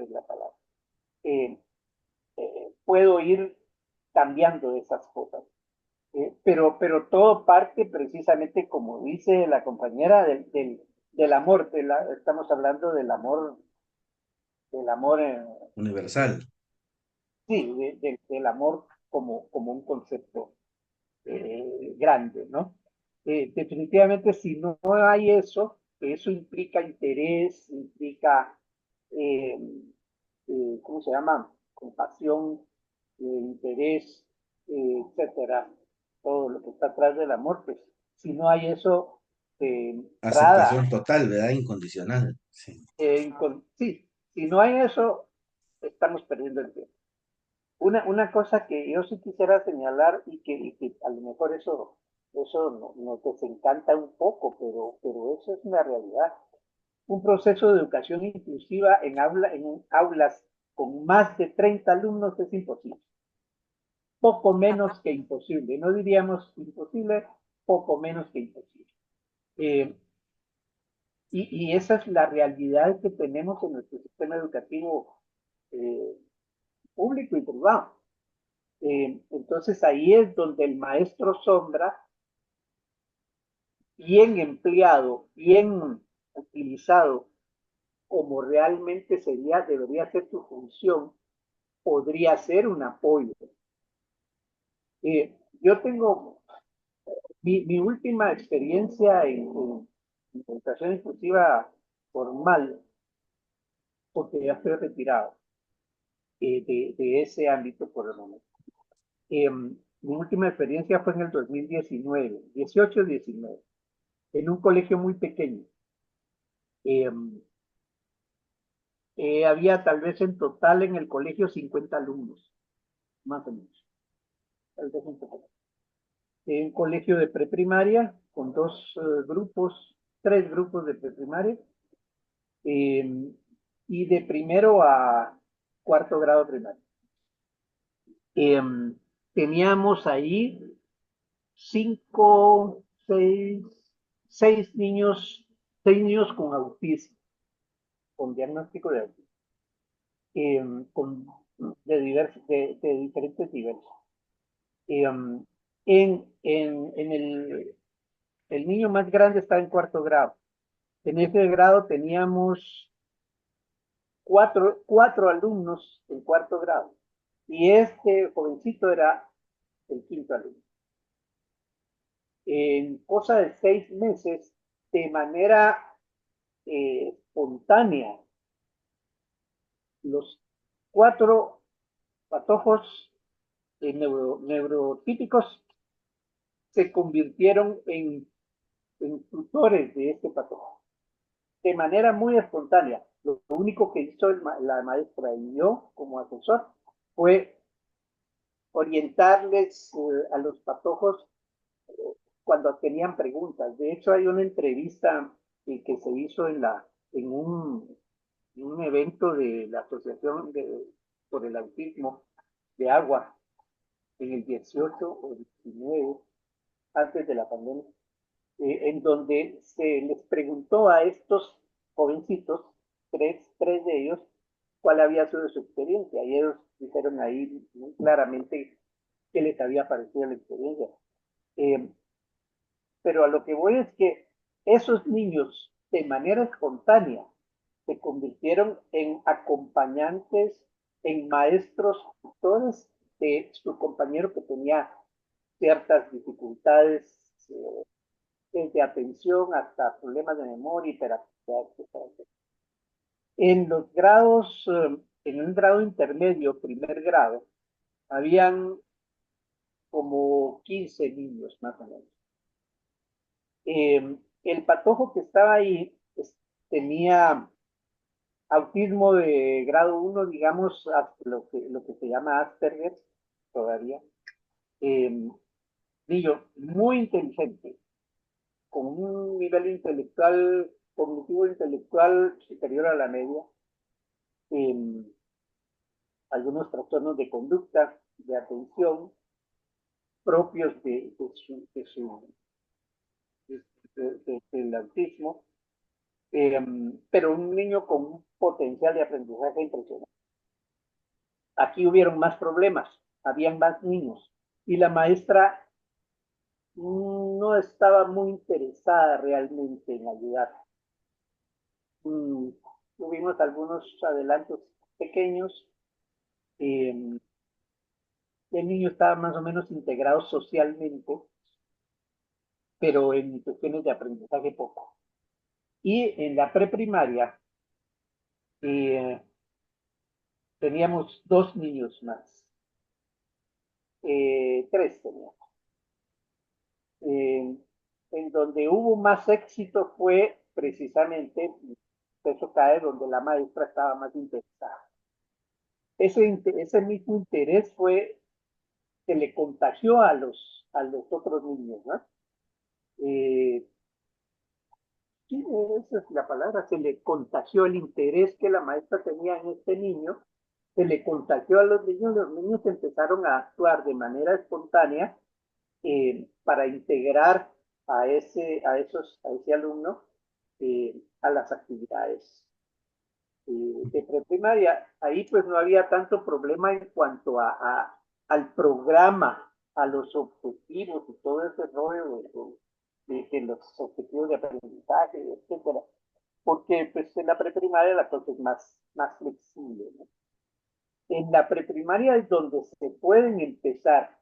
es la palabra. Eh, Puedo ir cambiando esas cosas. Pero todo parte precisamente, como dice la compañera, del amor. Estamos hablando del amor Universal. sí, del amor como un concepto grande, ¿no? Definitivamente, si no hay eso implica interés, implica eh, ¿cómo se llama? Compasión, interés, etcétera, todo lo que está atrás del amor, pues si no hay eso de entrada, Aceptación total, ¿verdad? Incondicional. Sí. sí, si no hay eso, estamos perdiendo el tiempo. Una cosa que yo sí quisiera señalar y que a lo mejor eso nos desencanta un poco, pero eso es una realidad. Un proceso de educación inclusiva en aulas con más de 30 alumnos es imposible, poco menos que imposible. No diríamos imposible, poco menos que imposible. Eh, y esa es la realidad que tenemos en nuestro sistema educativo eh, público y privado. Entonces ahí es donde el maestro sombra, bien empleado, bien utilizado, como realmente debería ser su función, podría ser un apoyo. Yo tengo mi última experiencia en educación inclusiva formal, porque ya estoy retirado de ese ámbito por el momento. Mi última experiencia fue en el 2019, 18-19, en un colegio muy pequeño. Eh, Había tal vez en total en el colegio 50 alumnos, más o menos, tal vez en total. Un colegio de preprimaria con tres grupos de preprimaria, eh, y de primero a cuarto grado primario. Eh, Teníamos ahí cinco, seis niños con autismo, con diagnóstico de autismo, eh, con, de diferentes niveles. Eh, en el niño más grande está en cuarto grado. En ese grado teníamos cuatro alumnos en cuarto grado y este jovencito era el quinto alumno. En cosa de 6 meses, de manera espontánea, los cuatro patojos neurotípicos se convirtieron en tutores de este patojo, de manera muy espontánea. Lo único que hizo la maestra y yo como asesor fue orientarles a los patojos cuando tenían preguntas. De hecho, hay una entrevista que se hizo en un evento de la Asociación por el Autismo de Agua en el 18 o 19, antes de la pandemia, en donde se les preguntó a estos jovencitos, tres de ellos, cuál había sido su experiencia. Y ellos dijeron ahí muy claramente qué les había parecido la experiencia. Eh, pero a lo que voy es que Esos niños, de manera espontánea, se convirtieron en acompañantes, en maestros, tutores de su compañero que tenía ciertas dificultades, desde atención hasta problemas de memoria, hiperactividad, etc. En los grados, en un grado intermedio, primer grado, habían como 15 niños más o menos. El patojo que estaba ahí pues, tenía autismo de grado uno, digamos, lo que se llama Asperger todavía. Eh, Niño muy inteligente, con un nivel intelectual, cognitivo intelectual superior a la media, eh, algunos trastornos de conducta, de atención, propios del autismo, pero un niño con un potencial de aprendizaje impresionante. Aquí hubieron más problemas, habían más niños y la maestra no estaba muy interesada realmente en ayudar. Tuvimos algunos adelantos pequeños, eh, el niño estaba más o menos integrado socialmente, pero en cuestiones de aprendizaje poco. Y en la preprimaria eh, teníamos dos niños más, tres teníamos. Eh, en donde hubo más éxito fue precisamente, eso cae donde la maestra estaba más interesada. Ese mismo interés fue que le contagió a los otros niños, ¿no? Eh, sí, esa es la palabra, se le contagió el interés que la maestra tenía en este niño, se le contagió a los niños empezaron a actuar de manera espontánea para integrar a ese alumno a las actividades de preprimaria. Ahí pues no había tanto problema en cuanto al programa, a los objetivos y todo ese rollo de los objetivos de aprendizaje, etcétera. Porque pues en la preprimaria la cosa es más flexible, ¿no? En la preprimaria es donde se pueden empezar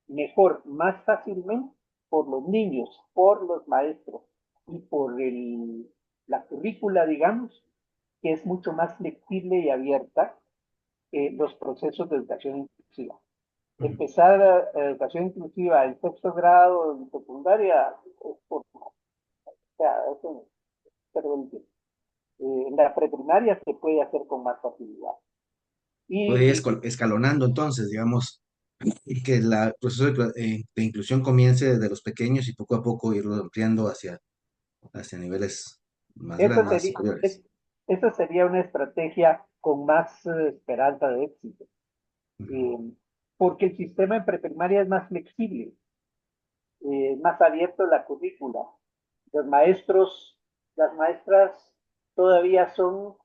mejor, más fácilmente por los niños, por los maestros y por la currícula, digamos, que es mucho más flexible y abierta, los procesos de educación inclusiva. Empezar educación inclusiva en sexto grado, en secundaria, es por, o sea, eso, pero en la preprimaria se puede hacer con más facilidad. Puede ir Y escalonando entonces, digamos, y que el proceso de inclusión comience desde los pequeños y poco a poco irlo ampliando hacia niveles más esa grandes, más sería, superiores. esa sería una estrategia con más esperanza de éxito. Ujú. Eh, Porque el sistema en preprimaria es más flexible, más abierto la currícula. Los maestros, las maestras todavía son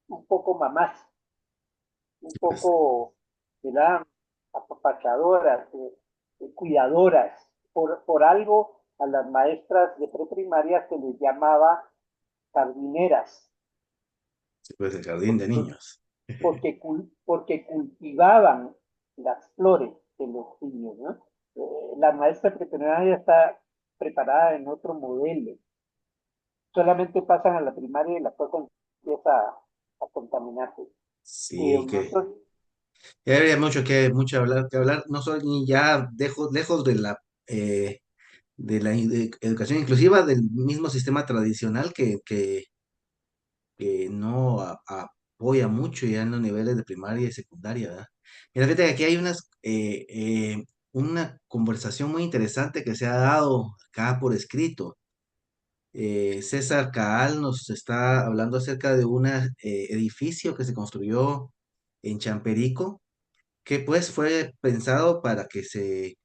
un poco mamás, un Pues, poco, ¿verdad? Apapachadoras, cuidadoras. Por algo a las maestras de preprimaria se les llamaba jardineras, sí, pues el jardín de niños. porque cultivaban las flores de los niños, ¿no? La maestra preparatoria está preparada en otro modelo. Solamente pasan a la primaria y la cosa empieza a contaminarse. Sí, que Nosotros, ya habría mucho que hablar, no solo ni ya lejos de la educación inclusiva, del mismo sistema tradicional que no apoya mucho ya en los niveles de primaria y secundaria, ¿verdad? Mira, fíjate que aquí hay una conversación muy interesante que se ha dado acá por escrito. César Caal nos está hablando acerca de un edificio que se construyó en Champerico, que pues fue pensado para que se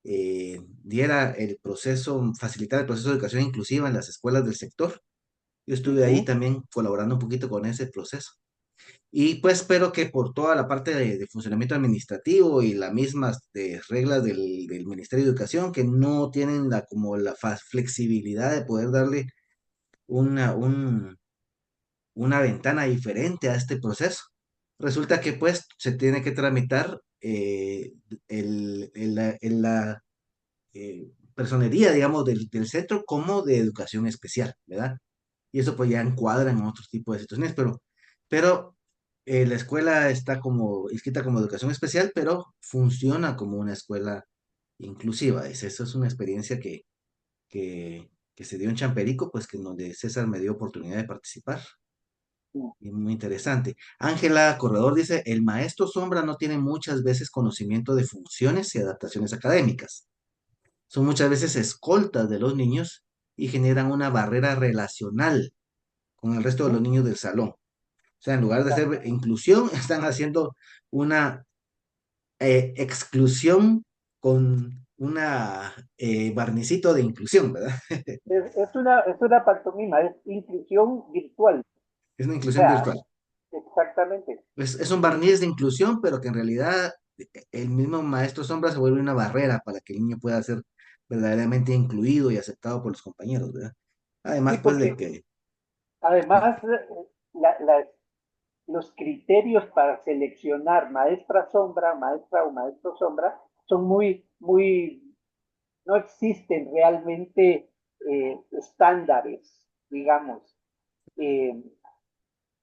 diera el proceso, facilitar el proceso de educación inclusiva en las escuelas del sector. Yo estuve ahí ujú, también colaborando un poquito con ese proceso. Y pues espero que por toda la parte de funcionamiento administrativo y las mismas reglas del Ministerio de Educación que no tienen como la flexibilidad de poder darle una, un, una ventana diferente a este proceso. Resulta que pues se tiene que tramitar la personería, digamos, del centro como de educación especial, ¿verdad? Y eso pues ya encuadra en otros tipos de situaciones, pero la escuela está como inscrita como educación especial, pero funciona como una escuela inclusiva. Eso es una experiencia que se dio en Champerico, pues que en donde César me dio oportunidad de participar. Y muy interesante. Ángela Corredor dice, el maestro sombra no tiene muchas veces conocimiento de funciones y adaptaciones académicas. Son muchas veces escoltas de los niños y generan una barrera relacional con el resto de los niños del salón. O sea, en lugar de hacer inclusión, están haciendo una exclusión con una barnicito de inclusión, ¿verdad? Es una pantomima, es inclusión virtual. Es una O inclusión sea, virtual. exactamente. Es un Sí, barniz de inclusión, pero que en realidad el mismo maestro sombra se vuelve una barrera para que el niño pueda ser verdaderamente incluido y aceptado por los compañeros, ¿verdad? sí, Además, pues de porque que además la- la- los criterios para seleccionar maestra sombra, maestra o maestro sombra, son no existen realmente estándares, digamos. Eh,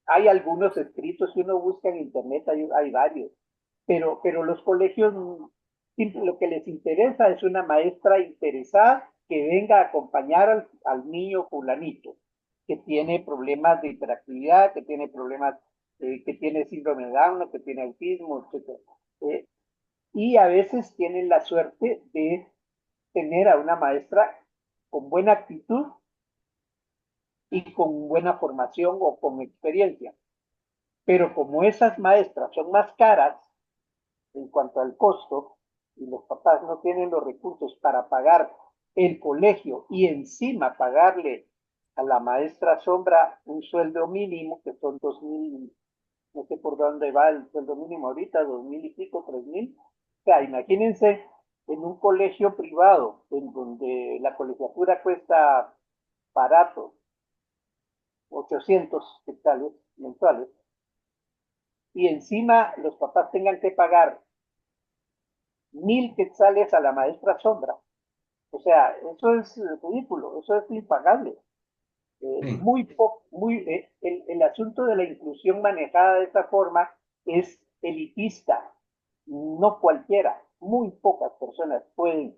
Hay algunos escritos, si uno busca en internet, hay varios, pero los colegios lo que les interesa es una maestra interesada que venga a acompañar al niño fulanito, que tiene problemas de hiperactividad, que tiene problemas, que tiene síndrome de Down, que tiene autismo, etc. Eh, y a veces tienen la suerte de tener a una maestra con buena actitud y con buena formación o con experiencia. Pero como esas maestras son más caras en cuanto al costo y los papás no tienen los recursos para pagar el colegio y encima pagarle a la maestra sombra un sueldo mínimo, que son 2.000, no sé por dónde va el sueldo mínimo ahorita, 2.000 y pico, 3.000. O sea, imagínense en un colegio privado, en donde la colegiatura cuesta barato, 800 quetzales mensuales, y encima los papás tengan que pagar 1.000 quetzales a la maestra sombra. O sea, eso es ridículo, eso es impagable. sí. El asunto de la inclusión manejada de esta forma es elitista. No cualquiera, muy pocas personas pueden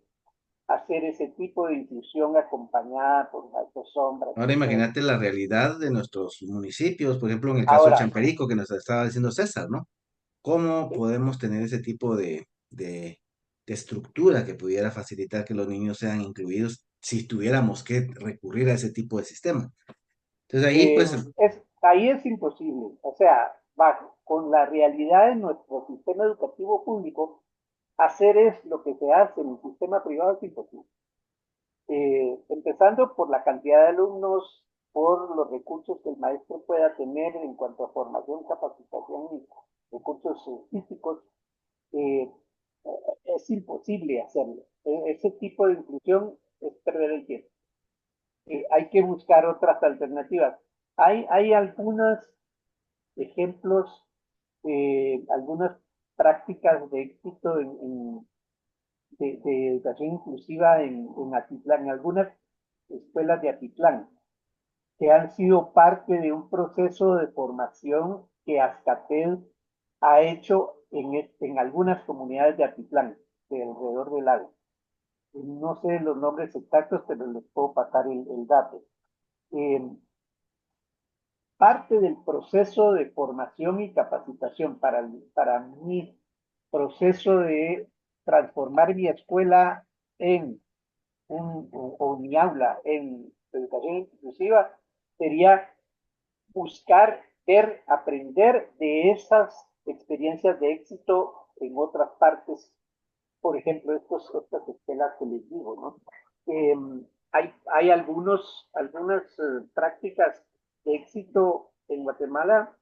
hacer ese tipo de inclusión acompañada por maestros sombras. Ahora imagínate la realidad de nuestros municipios, por ejemplo, en el caso de Ahora, Champerico, que nos estaba diciendo César, ¿no? ¿Cómo eh, podemos tener ese tipo de estructura que pudiera facilitar que los niños sean incluidos si tuviéramos que recurrir a ese tipo de sistema? Entonces ahí, pues, ahí es imposible. O sea, con la realidad de nuestro sistema educativo público, hacer es lo que se hace en el sistema privado es imposible. Empezando por la cantidad de alumnos, por los recursos que el maestro pueda tener en cuanto a formación, capacitación y recursos físicos, eh, es imposible hacerlo. Ese tipo de inclusión es perder el tiempo. Hay que buscar otras alternativas. Hay algunos ejemplos, algunas prácticas de éxito de educación inclusiva en Atitlán, en algunas escuelas de Atitlán, que han sido parte de un proceso de formación que Azcatel ha hecho en algunas comunidades de Atitlán, de alrededor del lago. No sé los nombres exactos, pero les puedo pasar el dato. Eh, Parte del proceso de formación y capacitación para mi proceso de transformar mi escuela en o mi aula en educación inclusiva sería buscar, ver, aprender de esas experiencias de éxito en otras partes, por ejemplo, estas escuelas que les digo, ¿no? Eh, hay algunas prácticas de éxito en Guatemala,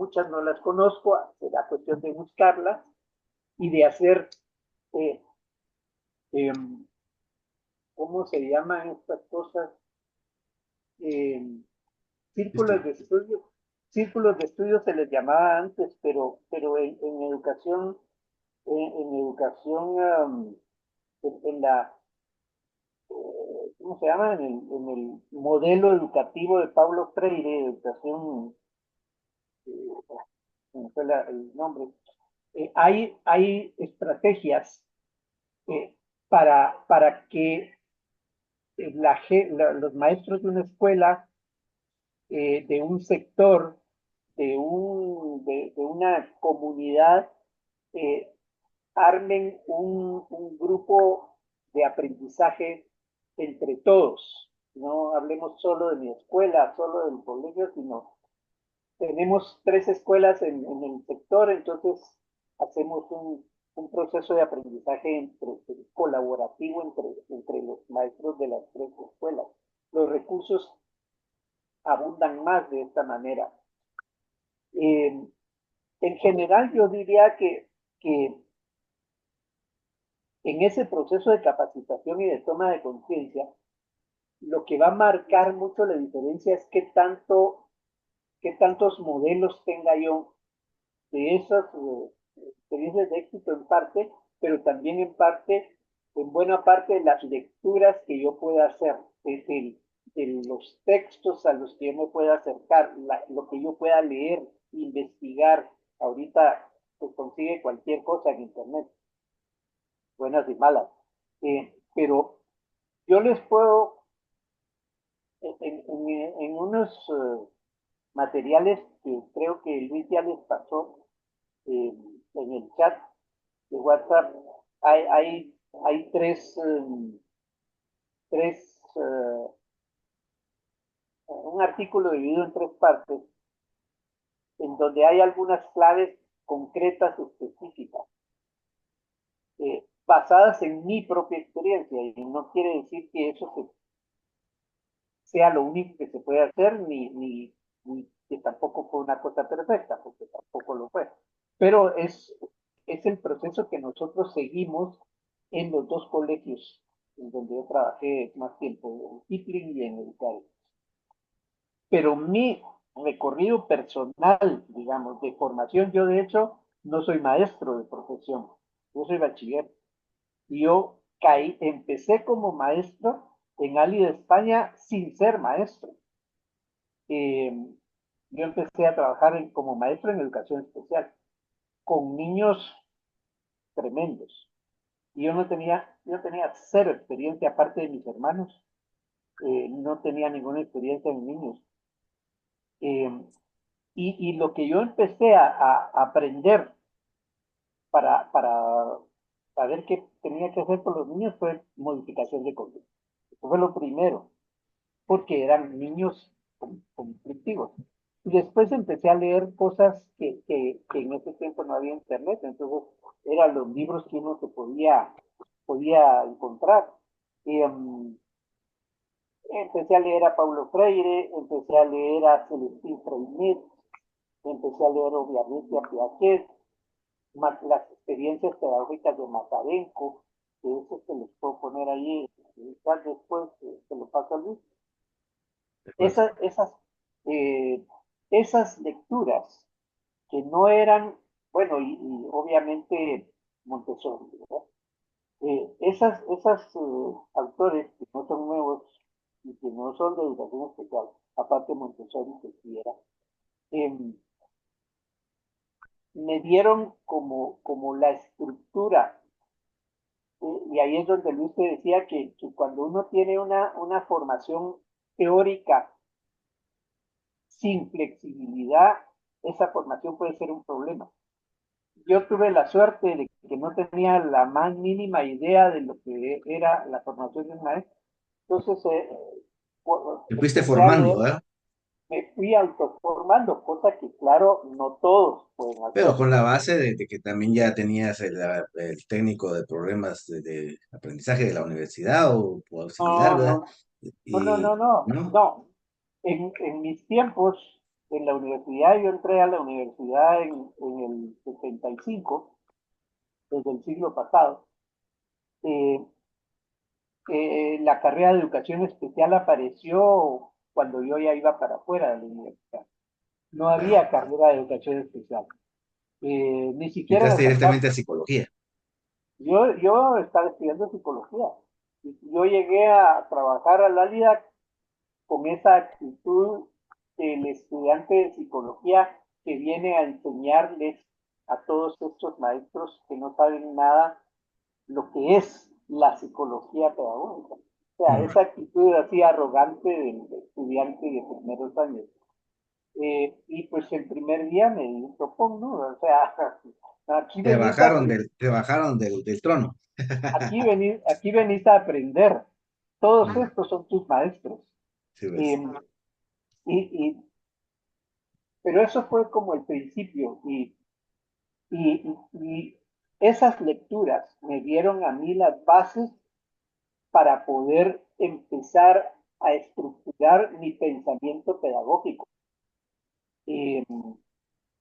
muchas no las conozco, será cuestión de buscarlas y de hacer, eh, eh, ¿cómo se llaman estas cosas? Eh, círculos Listo. de estudio. Círculos de estudio se les llamaba antes, pero en educación, en educación, en la, ¿cómo se llama? En el modelo educativo de Paulo Freire, educación, no fue el nombre, hay estrategias para que los maestros de una escuela, de un sector, de una comunidad, eh, armen un grupo de aprendizaje entre todos. No hablemos solo de mi escuela, solo del colegio, sino tenemos 3 escuelas en el sector, entonces hacemos un proceso de aprendizaje colaborativo entre los maestros de las 3 escuelas. Los recursos abundan más de esta manera. En general, yo diría que en ese proceso de capacitación y de toma de conciencia, lo que va a marcar mucho la diferencia es qué tantos modelos tenga yo de esas experiencias de éxito en parte, pero también en buena parte de las lecturas que yo pueda hacer, de los textos a los que yo me pueda acercar, lo que yo pueda leer, investigar. Ahorita se consigue cualquier cosa en Internet, buenas y malas. Pero yo les puedo, en unos materiales que creo que Luis ya les pasó, en el chat de WhatsApp, hay, hay, hay un artículo dividido en 3 partes, en donde hay algunas claves concretas específicas, basadas en mi propia experiencia, y no quiere decir que eso sea lo único que se puede hacer, ni que tampoco fue una cosa perfecta, porque tampoco lo fue. Pero es el proceso que nosotros seguimos en los 2 colegios en donde yo trabajé más tiempo, en Kipling y en Educar. Pero mi recorrido personal, digamos, de formación, yo de hecho no soy maestro de profesión, yo soy bachiller. Y yo empecé como maestro en Ali de España sin ser maestro. Eh, yo empecé a trabajar como maestro en educación especial, con niños tremendos. Y yo tenía 0 experiencia, aparte de mis hermanos, no tenía ninguna experiencia en niños. Eh, y lo que yo empecé a aprender para saber qué tenía que hacer por los niños fue modificación de conducta. Eso fue lo primero, porque eran niños conflictivos. Y después empecé a leer cosas que en ese tiempo no había internet, entonces eran los libros que uno se podía encontrar. Y, empecé a leer a Paulo Freire, empecé a leer a Celestín Freinet, empecé a leer obviamente a Piaget, las experiencias pedagógicas de Matarenco, que eso se les puedo poner ahí, después se lo paso a Luis. De acuerdo. Eh, esas lecturas que no eran, bueno, y obviamente Montessori, ¿verdad? Esas autores que no son nuevos y que no son de educación especial, aparte Montessori que sí era, eh, me dieron como la estructura, y ahí es donde Luis te decía que cuando uno tiene una formación teórica sin flexibilidad, esa formación puede ser un problema. Yo tuve la suerte de que no tenía la más mínima idea de lo que era la formación de un maestro. Entonces, Te fuiste empecé a formando, leer, ¿verdad? me fui autoformando, cosa que, claro, no todos pueden Pero hacer. con la base de que también ya tenías el técnico de problemas de aprendizaje de la universidad o similar, No, ¿verdad? no, no, no, Y, no, no, ¿no? no. En mis tiempos, En la universidad, yo entré a la universidad en el 75, desde el siglo pasado. Eh, la carrera de educación especial apareció cuando yo ya iba para afuera de la universidad. No había carrera de educación especial, ni siquiera en Entraste el San directamente a Carlos. psicología. Yo estaba estudiando psicología. Yo llegué a trabajar al Álida con esa actitud del estudiante de psicología que viene a enseñarles a todos estos maestros que no saben nada lo que es la psicología pedagógica. O sea, Mm. esa actitud así arrogante del estudiante de primeros años. Y pues el primer día me di un topón, ¿no? O sea, aquí venís a, Te bajaron del trono. aquí venís a aprender. Todos Mm, estos son tus maestros. sí, Eh, ves. y, pero eso fue como el principio y esas lecturas me dieron a mí las bases para poder empezar a estructurar mi pensamiento pedagógico. Eh,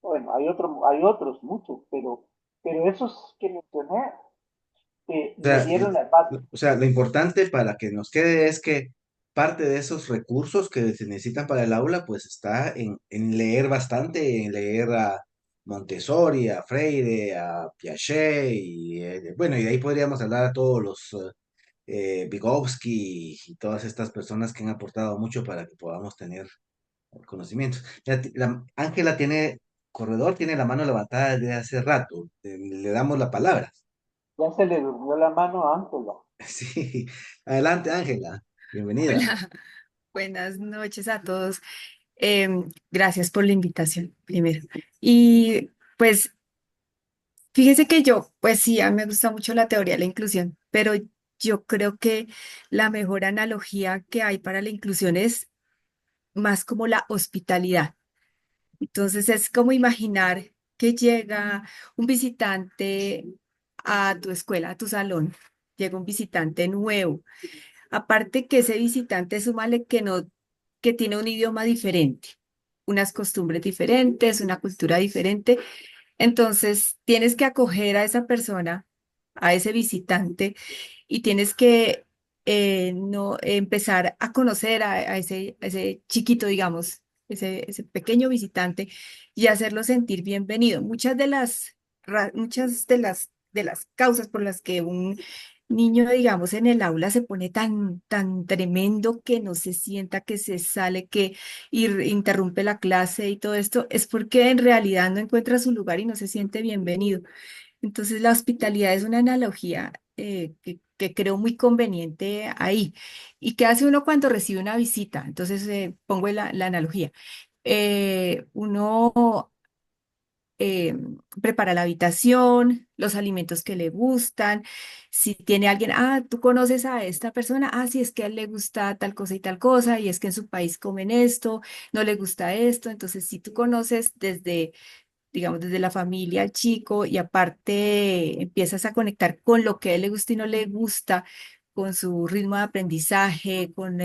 bueno, hay otros muchos, pero esos que mencioné O me sea, dieron las bases. o sea, lo importante para que nos quede es que parte de esos recursos que se necesitan para el aula, pues está en leer bastante, en leer a Montessori, a Freire, a Piaget, y bueno, y de ahí podríamos hablar a todos los Vygotsky y todas estas personas que han aportado mucho para que podamos tener conocimientos. Ángela tiene, corredor, tiene la mano levantada desde hace rato. Le damos la palabra. Ya se le durmió la mano a Ángela. Sí, adelante Ángela, bienvenida. Hola, buenas noches a todos. Gracias por la invitación, primero. Y pues fíjese que yo, pues sí, a mí me gusta mucho la teoría de la inclusión, pero yo creo que la mejor analogía que hay para la inclusión es más como la hospitalidad. Entonces es como imaginar que llega un visitante a tu escuela, a tu salón, llega un visitante nuevo. Aparte que ese visitante, súmale que no, que tiene un idioma diferente, unas costumbres diferentes, una cultura diferente. Entonces, tienes que acoger a esa persona, a ese visitante, y tienes que no, empezar a conocer a ese chiquito, digamos, ese pequeño visitante, y hacerlo sentir bienvenido. Muchas de las causas por las que un niño, digamos, en el aula se pone tan tremendo que no se sienta, que se sale, que interrumpe la clase y todo esto, es porque en realidad no encuentra su lugar y no se siente bienvenido. Entonces, la hospitalidad es una analogía que creo muy conveniente ahí. ¿Y qué hace uno cuando recibe una visita? Entonces, pongo la analogía. Uno eh, prepara la habitación, los alimentos que le gustan. Si tiene alguien, tú conoces a esta persona, sí, es que a él le gusta tal cosa y tal cosa, y es que en su país comen esto, no le gusta esto. Entonces, si tú conoces desde, digamos, desde la familia al chico y aparte empiezas a conectar con lo que a él le gusta y no le gusta, con su ritmo de aprendizaje, con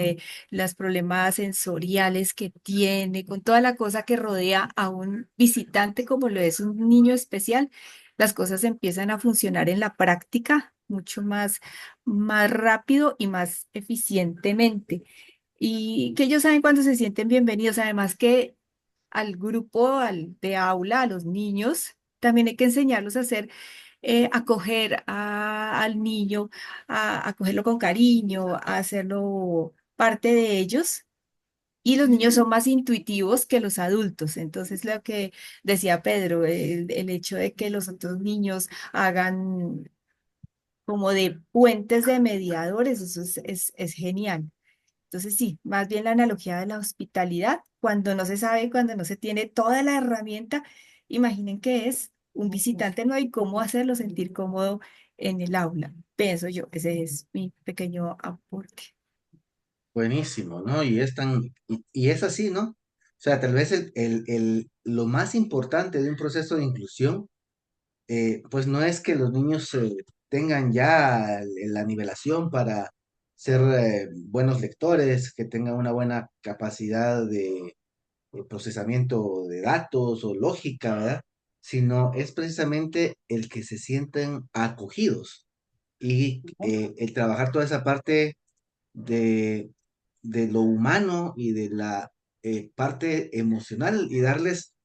los problemas sensoriales que tiene, con toda la cosa que rodea a un visitante como lo es un niño especial, las cosas empiezan a funcionar en la práctica mucho más rápido y más eficientemente. Y que ellos saben cuando se sienten bienvenidos, además que al grupo de aula, a los niños, también hay que enseñarlos a hacer, acoger al niño, a acogerlo con cariño, a hacerlo parte de ellos. Y los niños son más intuitivos que los adultos. Entonces, lo que decía Pedro, el hecho de que los otros niños hagan como de puentes de mediadores, eso es genial. Entonces, sí, más bien la analogía de la hospitalidad, cuando no se sabe, cuando no se tiene toda la herramienta, imaginen que es un visitante nuevo y cómo hacerlo sentir cómodo en el aula. Pienso yo, ese es mi pequeño aporte. Buenísimo, ¿no? Y es así, ¿no? O sea, tal vez lo más importante de un proceso de inclusión, pues no es que los niños tengan ya la nivelación para ser buenos lectores, que tengan una buena capacidad procesamiento de datos o lógica, ¿verdad? Sino es precisamente el que se sienten acogidos y el trabajar toda esa parte de, de lo humano y de la parte emocional y darles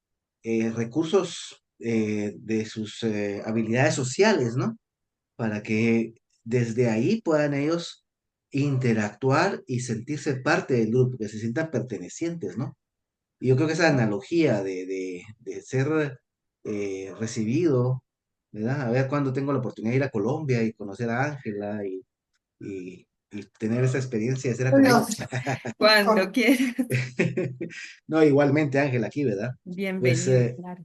recursos de sus habilidades sociales, ¿no? Para que desde ahí puedan ellos interactuar y sentirse parte del grupo, que se sientan pertenecientes, ¿no? Y yo creo que esa analogía de ser recibido, ¿verdad? A ver cuándo tengo la oportunidad de ir a Colombia y conocer a Ángela y tener esa experiencia de ser No, acogido. cuando quieras. No, igualmente Ángela aquí, ¿verdad? Pues, Bienvenido, claro.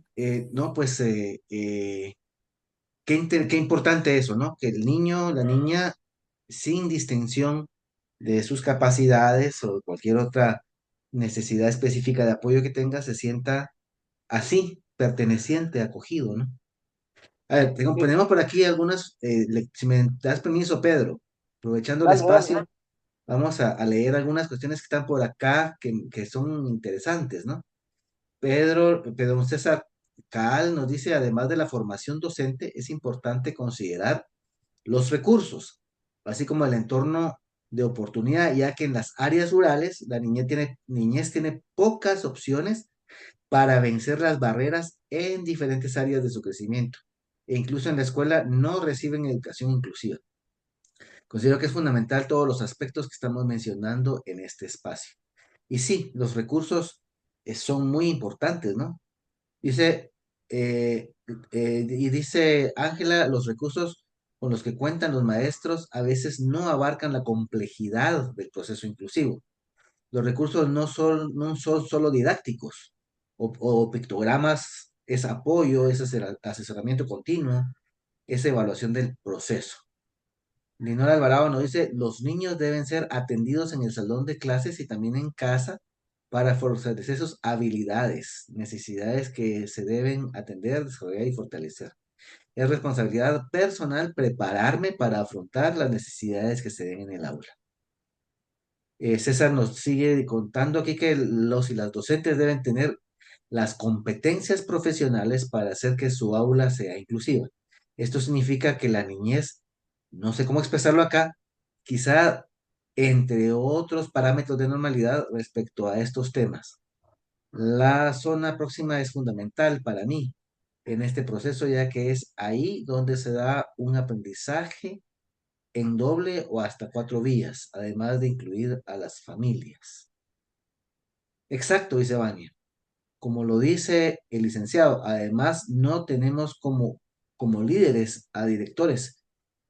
no, pues, qué importante eso, ¿no? Que el niño, la niña, sin distinción de sus capacidades o cualquier otra necesidad específica de apoyo que tenga, se sienta así, perteneciente, acogido, ¿no? A ver, Sí, tenemos por aquí algunas, si me das permiso, Pedro, aprovechando el dale, dale. espacio, vamos a leer algunas cuestiones que están por acá que son interesantes, ¿no? Pedro César Caal nos dice, además de la formación docente, es importante considerar los recursos, así como el entorno de oportunidad, ya que en las áreas rurales la niñez tiene pocas opciones para vencer las barreras en diferentes áreas de su crecimiento. E incluso en la escuela no reciben educación inclusiva. Considero que es fundamental todos los aspectos que estamos mencionando en este espacio. Y sí, los recursos son muy importantes, ¿no? Dice, y dice Ángela, los recursos con los que cuentan los maestros a veces no abarcan la complejidad del proceso inclusivo. Los recursos no son solo didácticos o pictogramas, es apoyo, es asesoramiento continuo, es evaluación del proceso. Dinora Alvarado nos dice, los niños deben ser atendidos en el salón de clases y también en casa para fortalecer sus habilidades, necesidades que se deben atender, desarrollar y fortalecer. Es responsabilidad personal prepararme para afrontar las necesidades que se den en el aula. César nos sigue contando aquí que los y las docentes deben tener las competencias profesionales para hacer que su aula sea inclusiva. Esto significa que la niñez, no sé cómo expresarlo acá, quizá entre otros parámetros de normalidad respecto a estos temas. La zona próxima es fundamental para mí en este proceso, ya que es ahí donde se da un aprendizaje en doble o hasta 4 vías, además de incluir a las familias. Exacto, dice Vania. Como lo dice el licenciado, además no tenemos como líderes a directores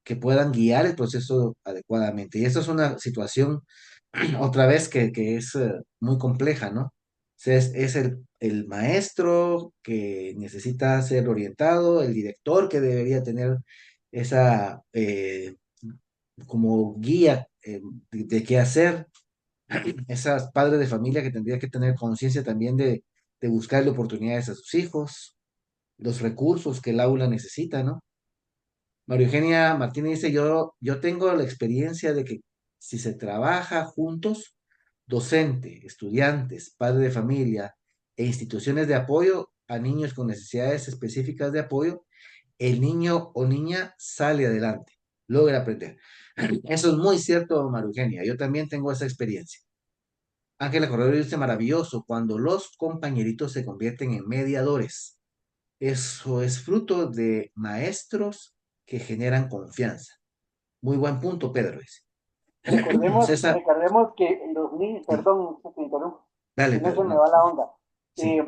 que puedan guiar el proceso adecuadamente. Y esto es una situación, otra vez, que es muy compleja, ¿no? O sea, es el maestro que necesita ser orientado, el director que debería tener esa como guía de qué hacer, esas padres de familia que tendría que tener conciencia también de buscarle oportunidades a sus hijos, los recursos que el aula necesita, ¿no? María Eugenia Martínez dice, yo tengo la experiencia de que si se trabaja juntos, docente, estudiantes, padres de familia e instituciones de apoyo a niños con necesidades específicas de apoyo, el niño o niña sale adelante, logra aprender. Eso es muy cierto, María Eugenia. Yo también tengo esa experiencia. Ángela Corredor dice maravilloso cuando los compañeritos se convierten en mediadores. Eso es fruto de maestros que generan confianza. Muy buen punto, Pedro. Dice. César, Recordemos que los niños, sí, perdón, se te interrumpo, dale, si no se Pedro, me no, va la onda. sí,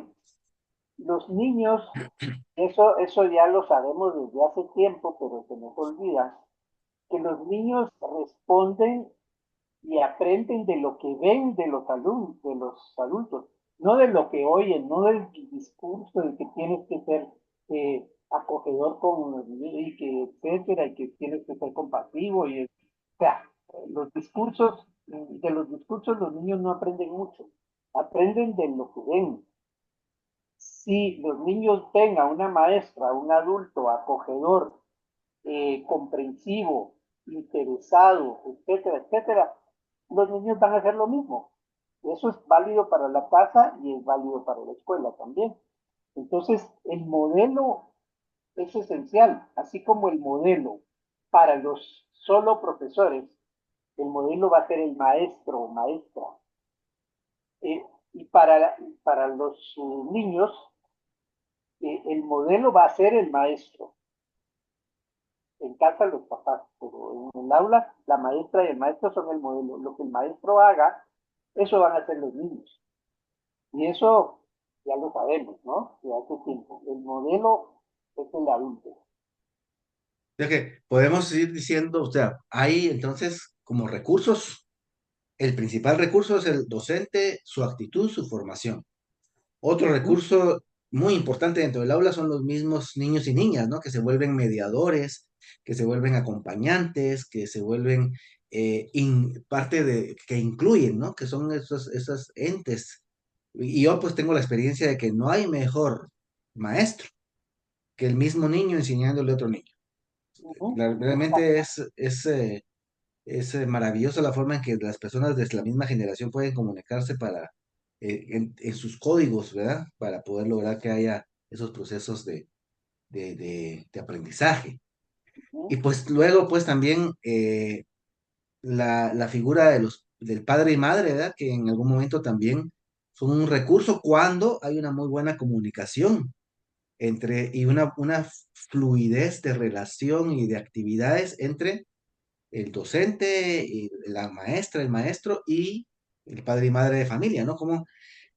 Los niños, eso ya lo sabemos desde hace tiempo, pero se nos olvida, que los niños responden y aprenden de lo que ven de los adultos, no de lo que oyen, no del discurso de que tienes que ser acogedor con y que etcétera, y que tienes que ser compasivo y o sea, los discursos, de los discursos los niños no aprenden mucho, aprenden de lo que ven. Si los niños ven a una maestra, un adulto acogedor, comprensivo, interesado, etcétera, etcétera, los niños van a hacer lo mismo. Eso es válido para la casa y es válido para la escuela también. Entonces, el modelo es esencial, así como el modelo para los solo profesores, el modelo va a ser el maestro o maestra. Y para los niños, el modelo va a ser el maestro. En casa los papás, pero en el aula la maestra y el maestro son el modelo. Lo que el maestro haga, eso van a hacer los niños. Y eso ya lo sabemos, ¿no? De hace tiempo. El modelo es el adulto. Ya que podemos ir diciendo, o sea, hay entonces como recursos, el principal recurso es el docente, su actitud, su formación. Otro Ujú, recurso muy importante dentro del aula son los mismos niños y niñas, ¿no? Que se vuelven mediadores, que se vuelven acompañantes, que se vuelven parte de, que incluyen, ¿no? Que son esos entes. Y yo pues tengo la experiencia de que no hay mejor maestro que el mismo niño enseñándole a otro niño. ujú. Realmente Exacto. es maravillosa la forma en que las personas de la misma generación pueden comunicarse para, en sus códigos, ¿verdad? Para poder lograr que haya esos procesos de aprendizaje. Y Ujú, pues luego, pues también la figura del padre y madre, ¿verdad? Que en algún momento también son un recurso cuando hay una muy buena comunicación y una fluidez de relación y de actividades entre el docente, y la maestra, el maestro y el padre y madre de familia, ¿no? Como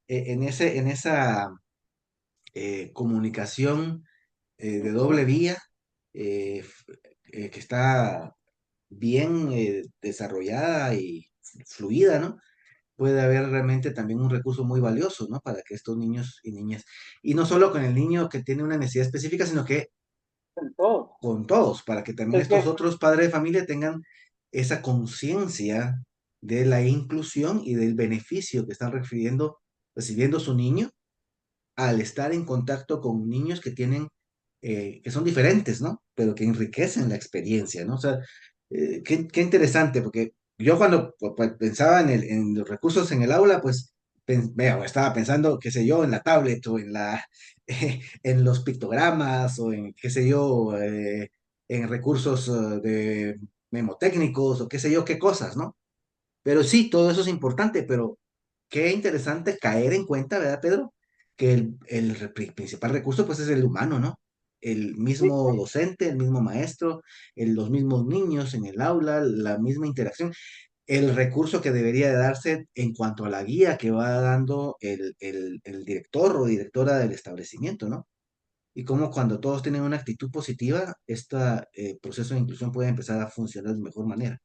en esa comunicación de doble ujú. vía que está bien desarrollada y fluida, ¿no? Puede haber realmente también un recurso muy valioso, ¿no? Para que estos niños y niñas, y no solo con el niño que tiene una necesidad específica, sino que En todo. con todos, para que también Es estos que, otros padres de familia tengan esa conciencia de la inclusión y del beneficio que están recibiendo su niño al estar en contacto con niños que tienen, que son diferentes, ¿no? Pero que enriquecen la experiencia, ¿no? O sea, qué interesante, porque yo cuando pues, pensaba en los recursos en el aula, pues vea, estaba pensando, qué sé yo, en la tablet o en los pictogramas o en, qué sé yo, en recursos de memotécnicos o qué sé yo, qué cosas, ¿no? Pero sí, todo eso es importante, pero qué interesante caer en cuenta, ¿verdad, Pedro? Que el principal recurso pues es el humano, ¿no? El sí, mismo docente, el mismo maestro, los mismos niños en el aula, la misma interacción, el recurso que debería de darse en cuanto a la guía que va dando el director o directora del establecimiento, ¿no? Y cómo cuando todos tienen una actitud positiva, este proceso de inclusión puede empezar a funcionar de mejor manera.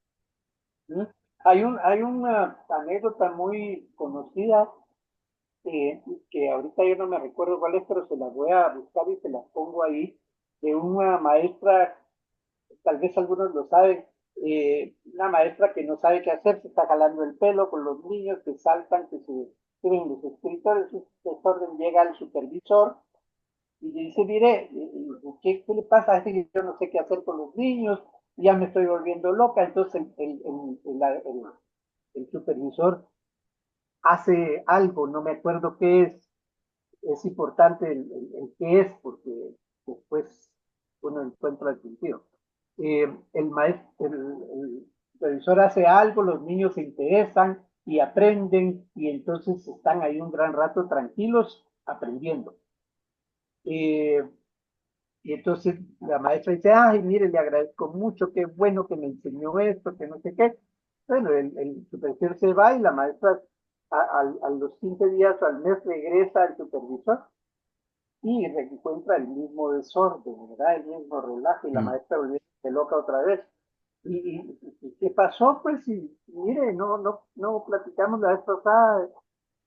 ¿no? Hay una anécdota muy conocida que ahorita yo no me recuerdo cuál es, pero se las voy a buscar y se las pongo ahí, de una maestra, tal vez algunos lo saben, una maestra que no sabe qué hacer, se está jalando el pelo con los niños que saltan, que se suben los escritores, su desorden llega al supervisor y le dice, mire, ¿qué le pasa? Es que yo no sé qué hacer con los niños, ya me estoy volviendo loca, entonces el supervisor hace algo, no me acuerdo qué es importante el qué es, porque después uno encuentra el sentido. El supervisor hace algo, los niños se interesan y aprenden, y entonces están ahí un gran rato tranquilos aprendiendo. Eh, y entonces la maestra dice, ay, mire, le agradezco mucho, qué bueno que me enseñó esto, que no sé qué. Bueno, el supervisor se va y la maestra a los 15 días o al mes regresa al supervisor y encuentra el mismo desorden, ¿verdad? El mismo relajo y la Mm. maestra volvió loca otra vez. ¿Qué pasó? Pues mire, no platicamos la vez pasada.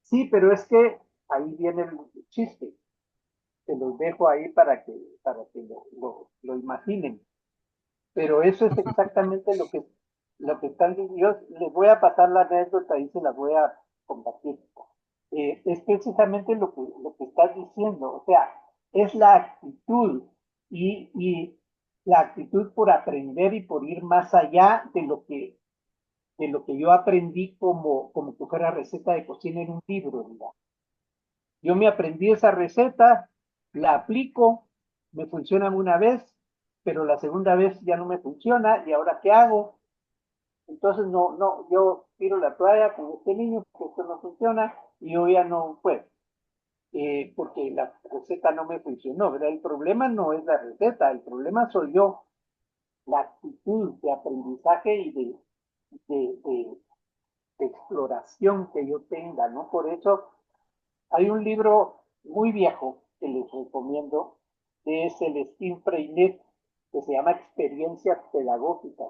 Sí, pero es que ahí viene el chiste. Se los dejo ahí para que lo imaginen. Pero eso es exactamente lo que están diciendo. Yo les voy a pasar la anécdota y se la voy a compartir. Es precisamente lo que estás diciendo. O sea, es la actitud y la actitud por aprender y por ir más allá de lo que de lo que yo aprendí como que fuera receta de cocina en un libro, digamos. Yo me aprendí esa receta, la aplico, me funciona una vez, pero la segunda vez ya no me funciona, ¿y ahora qué hago? Entonces yo tiro la toalla con este niño porque esto no funciona y yo ya no puedo, porque la receta no me funcionó, ¿verdad? El problema no es la receta, el problema soy yo, la actitud de aprendizaje y de, de- de exploración que yo tenga, ¿no? Por eso hay un libro muy viejo que les recomiendo, de Celestín Freinet, que se llama Experiencias Pedagógicas.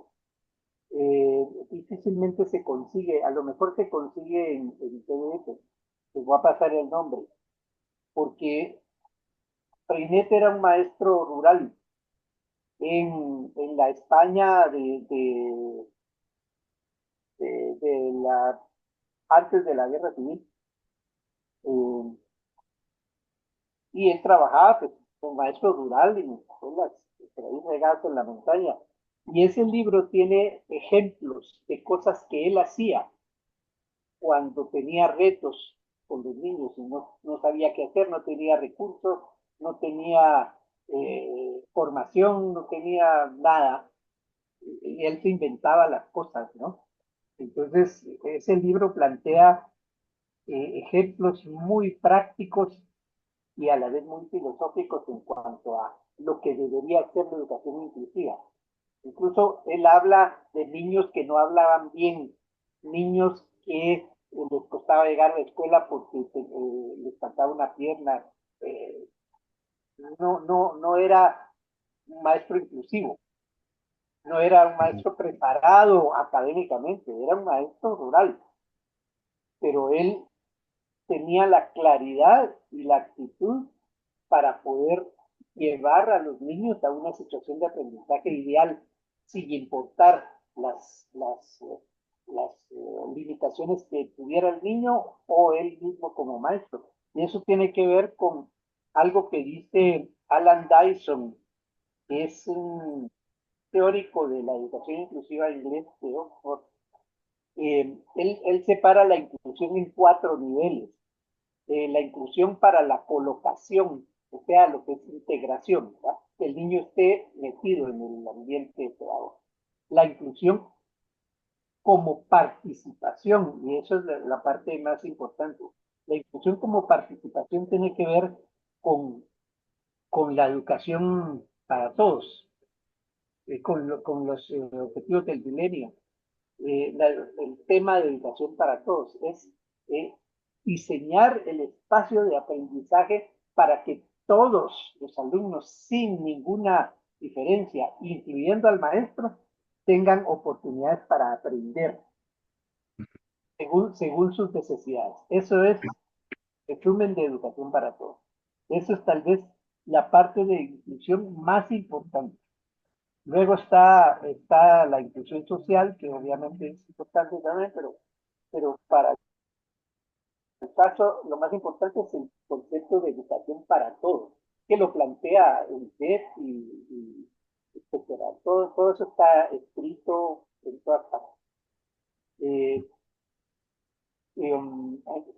Difícilmente se consigue, a lo mejor se consigue en PDF, les voy a pasar el nombre, porque Freinet era un maestro rural en la España de la, antes de la guerra civil. Eh, y él trabajaba pues, como maestro rural en escuelas, por ahí regadas en la montaña. Y ese libro tiene ejemplos de cosas que él hacía cuando tenía retos con los niños y no sabía qué hacer, no tenía recursos, no tenía formación, no tenía nada. Y él se inventaba las cosas, ¿no? Entonces, ese libro plantea ejemplos muy prácticos y a la vez muy filosóficos en cuanto a lo que debería ser la educación inclusiva. Incluso él habla de niños que no hablaban bien, niños que les costaba llegar a la escuela porque les faltaba una pierna. Eh, no era un maestro inclusivo, no era un maestro preparado académicamente, era un maestro rural, pero él tenía la claridad y la actitud para poder llevar a los niños a una situación de aprendizaje ideal, sin importar limitaciones que tuviera el niño o él mismo como maestro. Y eso tiene que ver con algo que dice Alan Dyson, que es un teórico de la educación inclusiva inglés de Oxford. Él separa la inclusión en 4 niveles. La inclusión para la colocación, o sea, lo que es integración, ¿verdad? Que el niño esté metido en el ambiente pedagógico. La inclusión como participación, y eso es la parte más importante. La inclusión como participación tiene que ver con, con la educación para todos, con los objetivos del milenio. El tema de educación para todos es eh, diseñar el espacio de aprendizaje para que todos los alumnos, sin ninguna diferencia, incluyendo al maestro, tengan oportunidades para aprender según sus necesidades. Eso es resumen de educación para todos. Eso es tal vez la parte de inclusión más importante. Luego está la inclusión social, que obviamente es importante también, pero para el caso, lo más importante es el concepto de educación para todos, que lo plantea el DEF y etcétera. Todo eso está escrito en todas partes. Eh,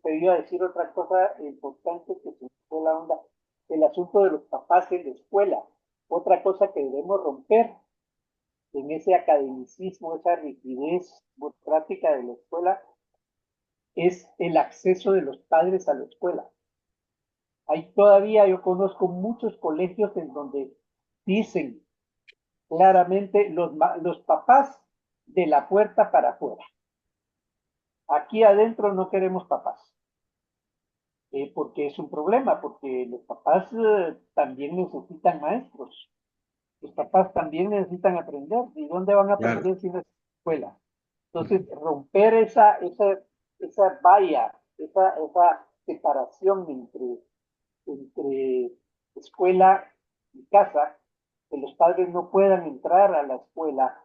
te iba a decir otra cosa importante que se fue la onda, el asunto de los papás en la escuela. Otra cosa que debemos romper en ese academicismo, esa rigidez burocrática de la escuela, es el acceso de los padres a la escuela. Hay todavía, yo conozco muchos colegios en donde dicen claramente los papás de la puerta para afuera. Aquí adentro no queremos papás, porque es un problema, porque los papás también necesitan maestros, los papás también necesitan aprender. ¿Y dónde van a Claro. aprender si no es escuela? Entonces, romper esa valla, esa separación entre escuela y casa, que los padres no puedan entrar a la escuela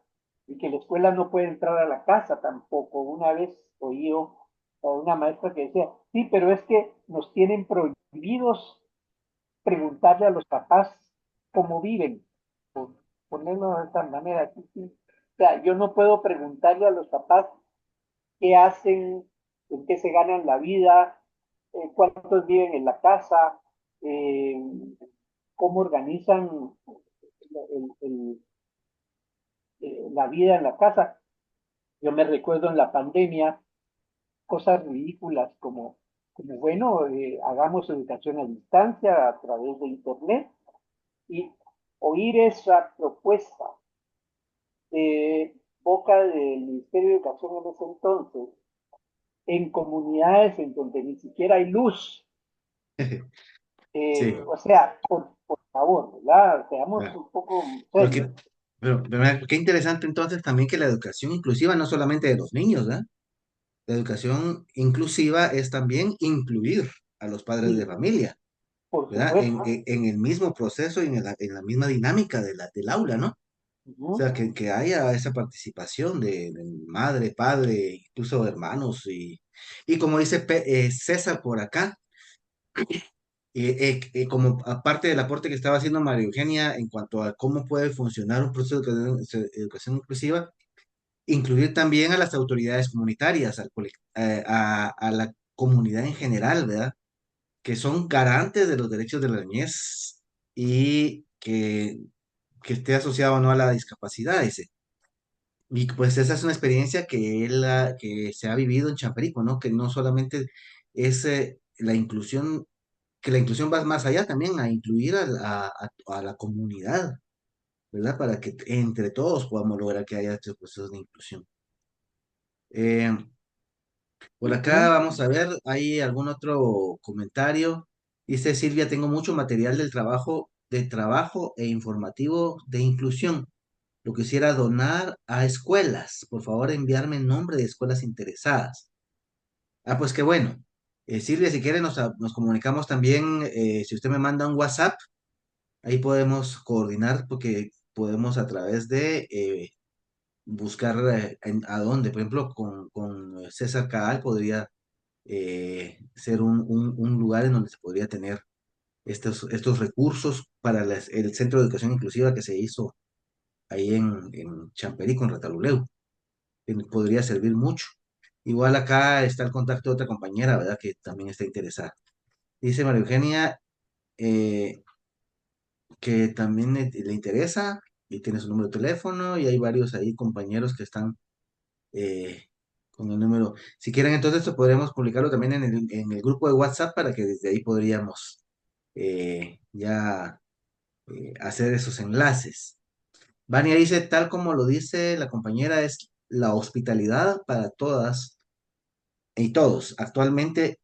y que la escuela no puede entrar a la casa tampoco. Una vez oí a una maestra que decía, sí, pero es que nos tienen prohibidos preguntarle a los papás cómo viven, por ponerlo de esta manera. O sea, yo no puedo preguntarle a los papás qué hacen, en qué se ganan la vida, cuántos viven en la casa, eh, cómo organizan el- el- la vida en la casa. Yo me recuerdo en la pandemia cosas ridículas como bueno, hagamos educación a distancia a través de Internet y oír esa propuesta de boca del Ministerio de Educación en ese entonces, en comunidades en donde ni siquiera hay luz. Sí, O sea, por favor, ¿verdad? Seamos ah, un poco pero, serios. mira, qué interesante entonces también que la educación inclusiva no solamente de los niños, ¿verdad? La educación inclusiva es también incluir a los padres de Sí, familia, por ¿verdad? supuesto. En el mismo proceso y en la misma dinámica del aula, ¿no? O Ujú. sea, que haya esa participación de madre, padre, incluso hermanos. Y como dice César por acá, como aparte del aporte que estaba haciendo María Eugenia en cuanto a cómo puede funcionar un proceso de educación inclusiva, incluir también a las autoridades comunitarias, a la comunidad en general, ¿verdad? Que son garantes de los derechos de la niñez y que esté asociado o no a la discapacidad, dice. Y pues esa es una experiencia que se ha vivido en Champerico, ¿no? Que no solamente es la inclusión, que la inclusión va más allá también a incluir a la comunidad, ¿verdad? Para que entre todos podamos lograr que haya estos procesos de inclusión. Eh, por acá Ujú. vamos a ver, ¿hay algún otro comentario? Dice Silvia, tengo mucho material de trabajo e informativo de inclusión. Lo quisiera donar a escuelas. Por favor, enviarme el nombre de escuelas interesadas. Ah, pues qué bueno. Silvia, si quiere, nos comunicamos también. Si usted me manda un WhatsApp, ahí podemos coordinar porque podemos a través de buscar a dónde. Por ejemplo, con César Caal podría ser un lugar en donde se podría tener estos recursos para el Centro de Educación Inclusiva que se hizo ahí en Champerico, en Retaluleu, que nos podría servir mucho. Igual acá está el contacto de otra compañera, ¿verdad? Que también está interesada. Dice María Eugenia que también le interesa y tiene su número de teléfono y hay varios ahí compañeros que están eh, con el número. Si quieren, entonces podríamos publicarlo también en el grupo de WhatsApp para que desde ahí podríamos ya hacer esos enlaces. Vania dice, tal como lo dice la compañera, es la hospitalidad para todas y todos. Actualmente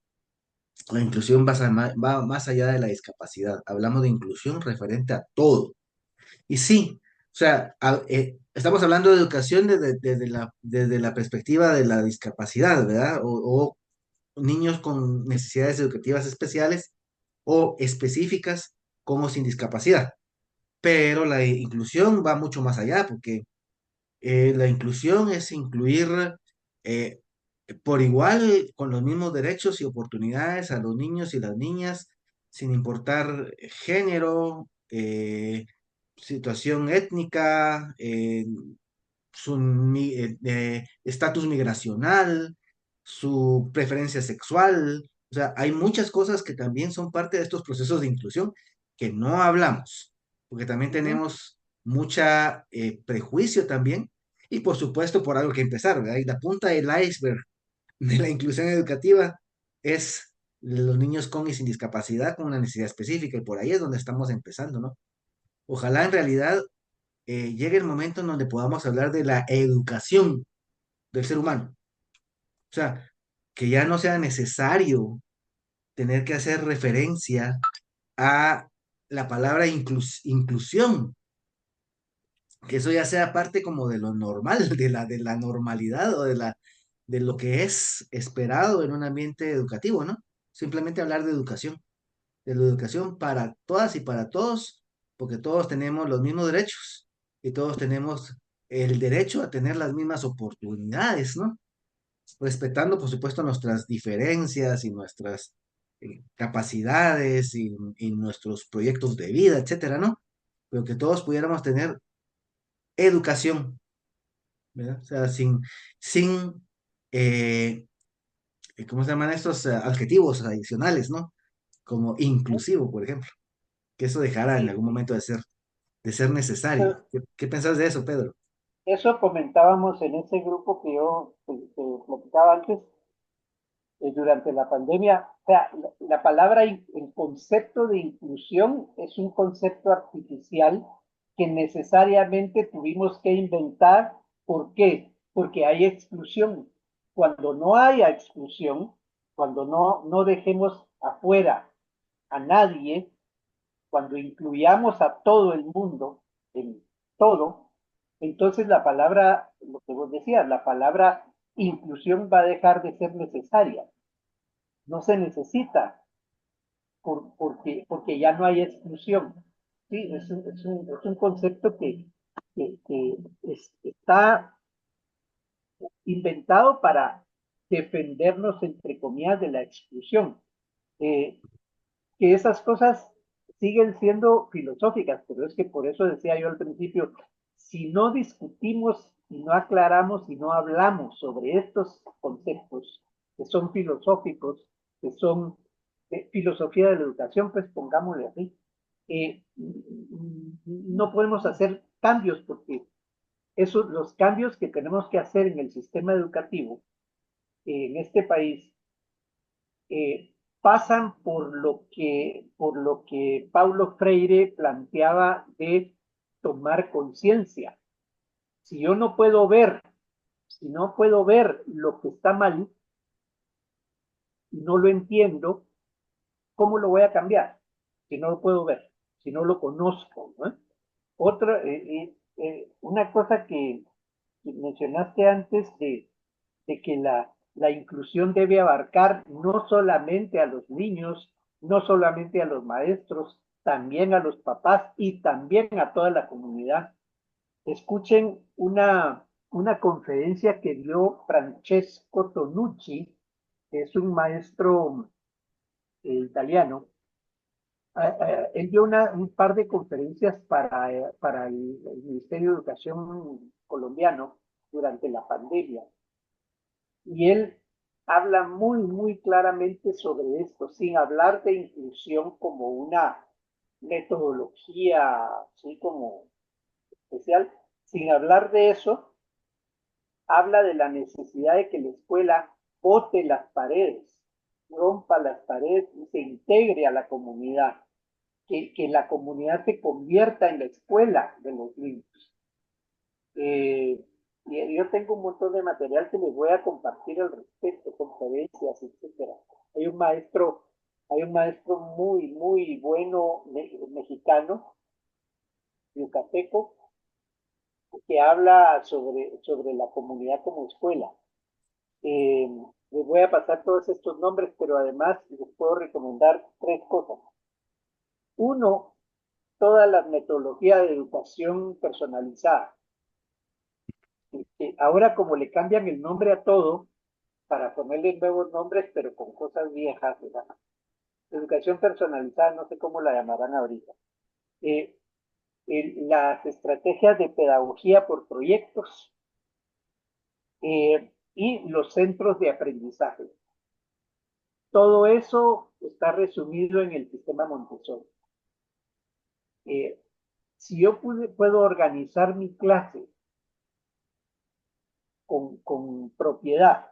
la inclusión va más allá de la discapacidad. Hablamos de inclusión referente a todo. Y sí, o sea, estamos hablando de educación desde la perspectiva de la discapacidad, ¿verdad? O niños con necesidades educativas especiales o específicas como sin discapacidad. Pero la inclusión va mucho más allá porque la inclusión es incluir eh, por igual, con los mismos derechos y oportunidades a los niños y las niñas, sin importar género, situación étnica, su estatus migracional, su preferencia sexual. O sea, hay muchas cosas que también son parte de estos procesos de inclusión que no hablamos, porque también Ujú. tenemos mucha prejuicio también, y por supuesto por algo que empezar, ¿verdad? Y la punta del iceberg de la inclusión educativa es los niños con y sin discapacidad con una necesidad específica, y por ahí es donde estamos empezando, ¿no? Ojalá en realidad llegue el momento en donde podamos hablar de la educación del ser humano. O sea, que ya no sea necesario tener que hacer referencia a la palabra inclusión, que eso ya sea parte como de lo normal, de la normalidad o de lo que es esperado en un ambiente educativo, ¿no? Simplemente hablar de la educación para todas y para todos, porque todos tenemos los mismos derechos y todos tenemos el derecho a tener las mismas oportunidades, ¿no? Respetando, por supuesto, nuestras diferencias y nuestras capacidades y nuestros proyectos de vida, etcétera, ¿no? Pero que todos pudiéramos tener educación, ¿verdad? O sea, sin eh, ¿cómo se llaman estos adjetivos adicionales, ¿no? Como inclusivo, por ejemplo, que eso dejara en Sí, algún momento de ser necesario. eso, ¿Qué pensás de eso, Pedro? eso comentábamos en ese grupo que yo que platicaba antes, durante la pandemia. O sea, la palabra, el concepto de inclusión es un concepto artificial que necesariamente tuvimos que inventar. ¿Por qué? Porque hay exclusión. Cuando no haya exclusión, cuando no dejemos afuera a nadie, cuando incluyamos a todo el mundo en todo, entonces la palabra, lo que vos decías, la palabra inclusión va a dejar de ser necesaria. No se necesita porque ya no hay exclusión. Sí, es un concepto que está inventado para defendernos, entre comillas, de la exclusión. Eh, que esas cosas siguen siendo filosóficas, pero es que por eso decía yo al principio, si no discutimos, si no aclaramos, si no hablamos sobre estos conceptos que son filosóficos, que son filosofía de la educación, pues pongámosle así, no podemos hacer cambios porque esos, los cambios que tenemos que hacer en el sistema educativo en este país pasan por lo que Paulo Freire planteaba de tomar conciencia. Si yo no puedo ver, si no puedo ver lo que está mal y no lo entiendo, ¿cómo lo voy a cambiar? Si no lo puedo ver, si no lo conozco, ¿no? Otra, una cosa que mencionaste antes de que la inclusión debe abarcar no solamente a los niños, no solamente a los maestros, también a los papás y también a toda la comunidad. Escuchen una conferencia que dio Francesco Tonucci, que es un maestro italiano. Él dio un par de conferencias para el Ministerio de Educación colombiano durante la pandemia. Y él habla muy claramente sobre esto, sin hablar de inclusión como una metodología así como especial, sin hablar de eso, habla de la necesidad de que la escuela bote las paredes, rompa las paredes y se integre a la comunidad, que la comunidad se convierta en la escuela de los niños. Y yo tengo un montón de material que les voy a compartir al respecto, conferencias, etcétera. Hay un maestro muy bueno mexicano, yucateco, que habla sobre la comunidad como escuela. Eh, Les voy a pasar todos estos nombres, pero además les puedo recomendar tres cosas. Uno, toda la metodología de educación personalizada. Ahora como le cambian el nombre a todo, para ponerle nuevos nombres, pero con cosas viejas, ¿verdad? Educación personalizada, no sé cómo la llamarán ahorita. Eh, las estrategias de pedagogía por proyectos y los centros de aprendizaje. Todo eso está resumido en el sistema Montessori. Eh, si yo puedo organizar mi clase con propiedad,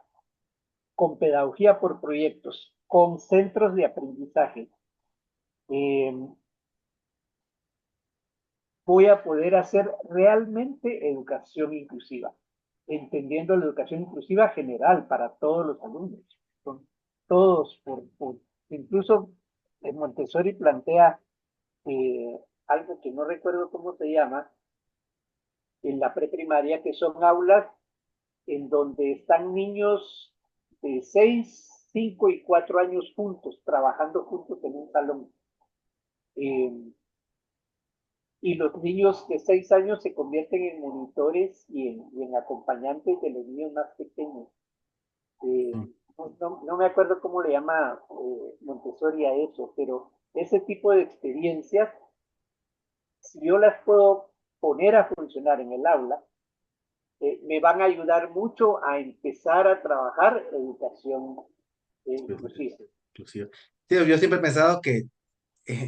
con pedagogía por proyectos, con centros de aprendizaje, eh, voy a poder hacer realmente educación inclusiva, entendiendo la educación inclusiva general para todos los alumnos. Son todos, incluso Montessori plantea algo que no recuerdo cómo se llama, en la preprimaria, que son aulas en donde están niños de 6, 5 y 4 años juntos, trabajando juntos en un salón. Y los niños de 6 años se convierten en monitores y en acompañantes de los niños más pequeños. No me acuerdo cómo le llama Montessori a eso, pero ese tipo de experiencias, si yo las puedo poner a funcionar en el aula, me van a ayudar mucho a empezar a trabajar educación inclusiva. Inclusive. Sí, yo siempre he pensado que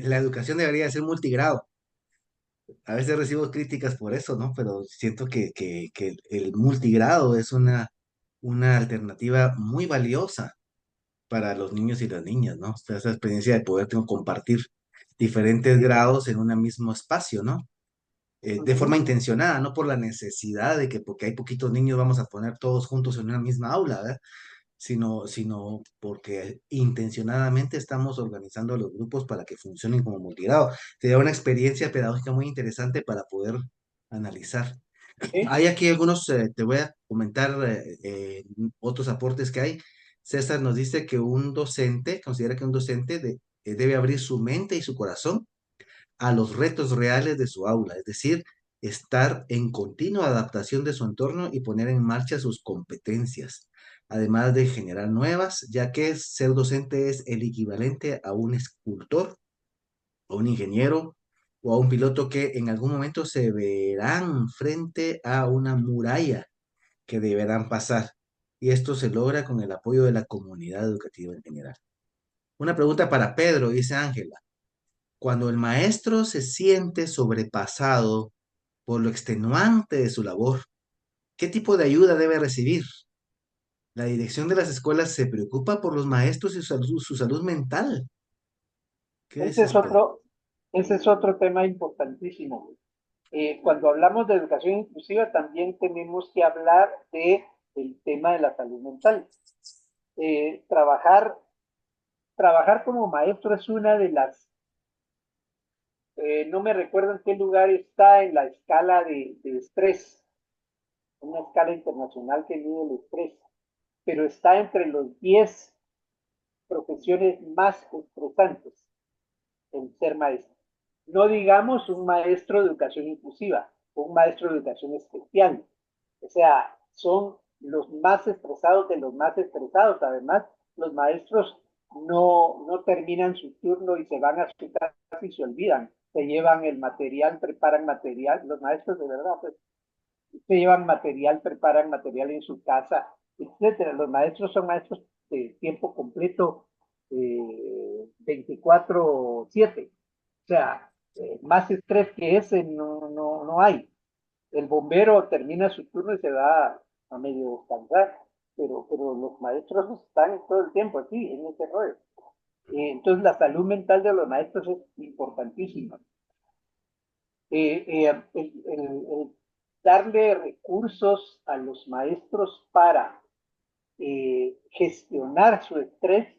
la educación debería ser multigrado. A veces recibo críticas por eso, ¿no? Pero siento que el multigrado es una alternativa muy valiosa para los niños y las niñas, ¿no? O sea, esa experiencia de poder compartir diferentes grados en un mismo espacio, ¿no? De forma intencionada, no por la necesidad de que porque hay poquitos niños vamos a poner todos juntos en una misma aula, ¿verdad? Sino porque intencionadamente estamos organizando los grupos para que funcionen como multigrado. Sería una experiencia pedagógica muy interesante para poder analizar. ¿Sí? Hay aquí algunos, te voy a comentar otros aportes que hay. César nos dice que un docente, considera que un docente debe abrir su mente y su corazón a los retos reales de su aula, es decir, estar en continua adaptación de su entorno y poner en marcha sus competencias, además de generar nuevas, ya que ser docente es el equivalente a un escultor, a un ingeniero o a un piloto que en algún momento se verán frente a una muralla que deberán pasar. Y esto se logra con el apoyo de la comunidad educativa en general. Una pregunta para Pedro, dice Ángela. Cuando el maestro se siente sobrepasado por lo extenuante de su labor, ¿qué tipo de ayuda debe recibir? La dirección de las escuelas se preocupa por los maestros y su salud mental. ¿Qué Ese dices, es Pedro? otro, ese es otro tema importantísimo. Cuando hablamos de educación inclusiva, también tenemos que hablar de el tema de la salud mental. Eh, trabajar, trabajar como maestro es una de las, no me recuerdo en qué lugar está en la escala de estrés, una escala internacional que mide el estrés, pero está entre los 10 profesiones más estresantes en ser maestro. No digamos un maestro de educación inclusiva, un maestro de educación especial. O sea, son los más estresados de los más estresados. Además, los maestros no terminan su turno y se van a su casa y se olvidan. Se llevan el material, preparan material. Los maestros de verdad, pues, se llevan material, preparan material en su casa, etcétera. Los maestros son maestros de tiempo completo, 24/7. O sea, más estrés que ese no hay. El bombero termina su turno y se va a medio descansar, pero los maestros están todo el tiempo aquí, en ese rollo. Entonces, la salud mental de los maestros es importantísima. El darle recursos a los maestros para gestionar su estrés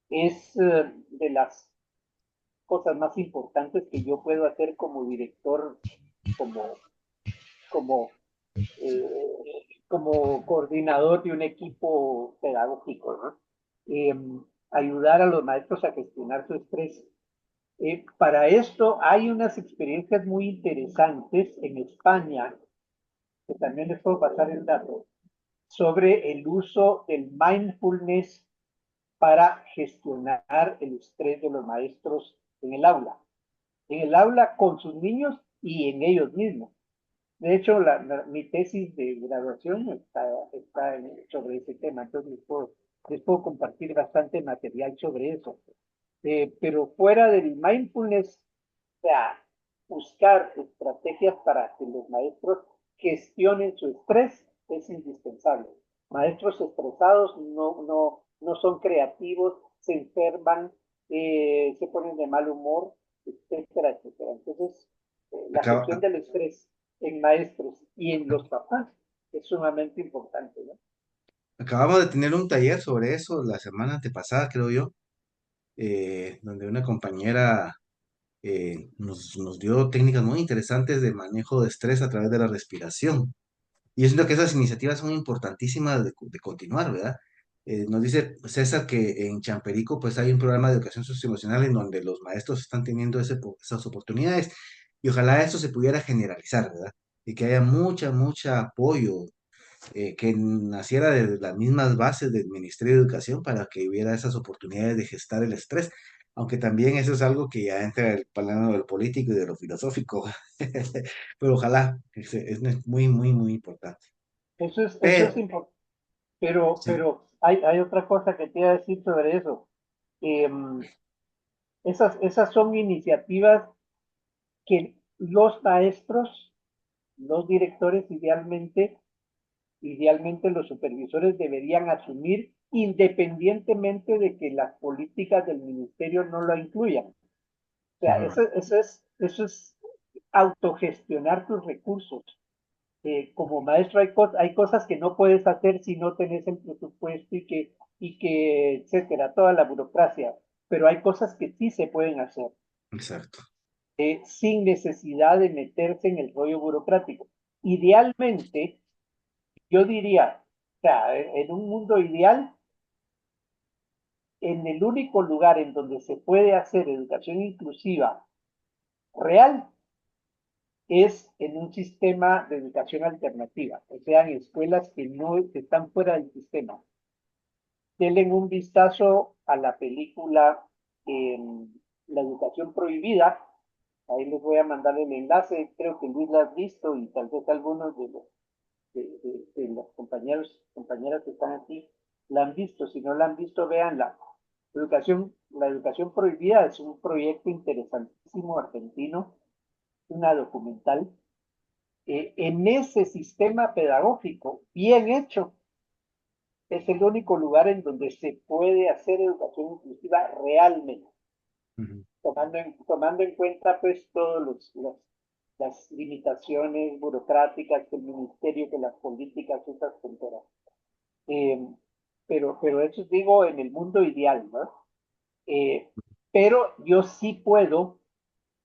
es de las cosas más importantes que yo puedo hacer como director, como, como, como coordinador de un equipo pedagógico, ¿no? Ayudar a los maestros a gestionar su estrés. Para esto hay unas experiencias muy interesantes en España, que también les puedo pasar el dato, sobre el uso del mindfulness para gestionar el estrés de los maestros en el aula. En el aula con sus niños y en ellos mismos. De hecho, mi tesis de graduación está sobre ese tema, entonces les puedo compartir bastante material sobre eso. Pero fuera del mindfulness, o sea, buscar estrategias para que los maestros gestionen su estrés es indispensable. Maestros estresados no son creativos, se enferman, se ponen de mal humor, etcétera, etcétera. Entonces, la gestión Acaba- del estrés en maestros y en los papás es sumamente importante, ¿no? Acabamos de tener un taller sobre eso la semana antepasada, creo yo, donde una compañera nos dio técnicas muy interesantes de manejo de estrés a través de la respiración. Y yo siento que esas iniciativas son importantísimas de continuar, ¿verdad? Nos dice César que en Champerico pues hay un programa de educación socioemocional en donde los maestros están teniendo esas oportunidades y ojalá eso se pudiera generalizar, ¿verdad? Y que haya mucha apoyo, que naciera de las mismas bases del Ministerio de Educación para que hubiera esas oportunidades de gestar el estrés. aunque también eso es algo que ya entra el plano de lo político y de lo filosófico, pero ojalá, es muy, muy, muy importante. Eso Pero, es importante. sí, Pero hay otra cosa que te iba a decir sobre eso. Em, esas son iniciativas que los maestros, los directores, idealmente los supervisores deberían asumir independientemente de que las políticas del ministerio no lo incluyan. O sea, ujú, eso es autogestionar tus recursos. Como maestro hay cosas que no puedes hacer si no tenés el presupuesto etcétera, toda la burocracia, pero hay cosas que sí se pueden hacer exacto. sin necesidad de meterse en el rollo burocrático. Idealmente, yo diría, o sea, en un mundo ideal, en el único lugar en donde se puede hacer educación inclusiva real es en un sistema de educación alternativa, o sea, en escuelas que están fuera del sistema. Denle un vistazo a la película La educación prohibida. Ahí les voy a mandar el enlace. Creo que Luis la has visto y tal vez algunos de los compañeras que están aquí la han visto. Si no la han visto, véanla. La educación prohibida es un proyecto interesantísimo argentino, una documental. En ese sistema pedagógico bien hecho, es el único lugar en donde se puede hacer educación inclusiva realmente, Ujú. tomando en cuenta pues las limitaciones burocráticas del ministerio, que las políticas esas fronteras. Eh, pero eso digo en el mundo ideal, ¿no? Eh, pero yo sí puedo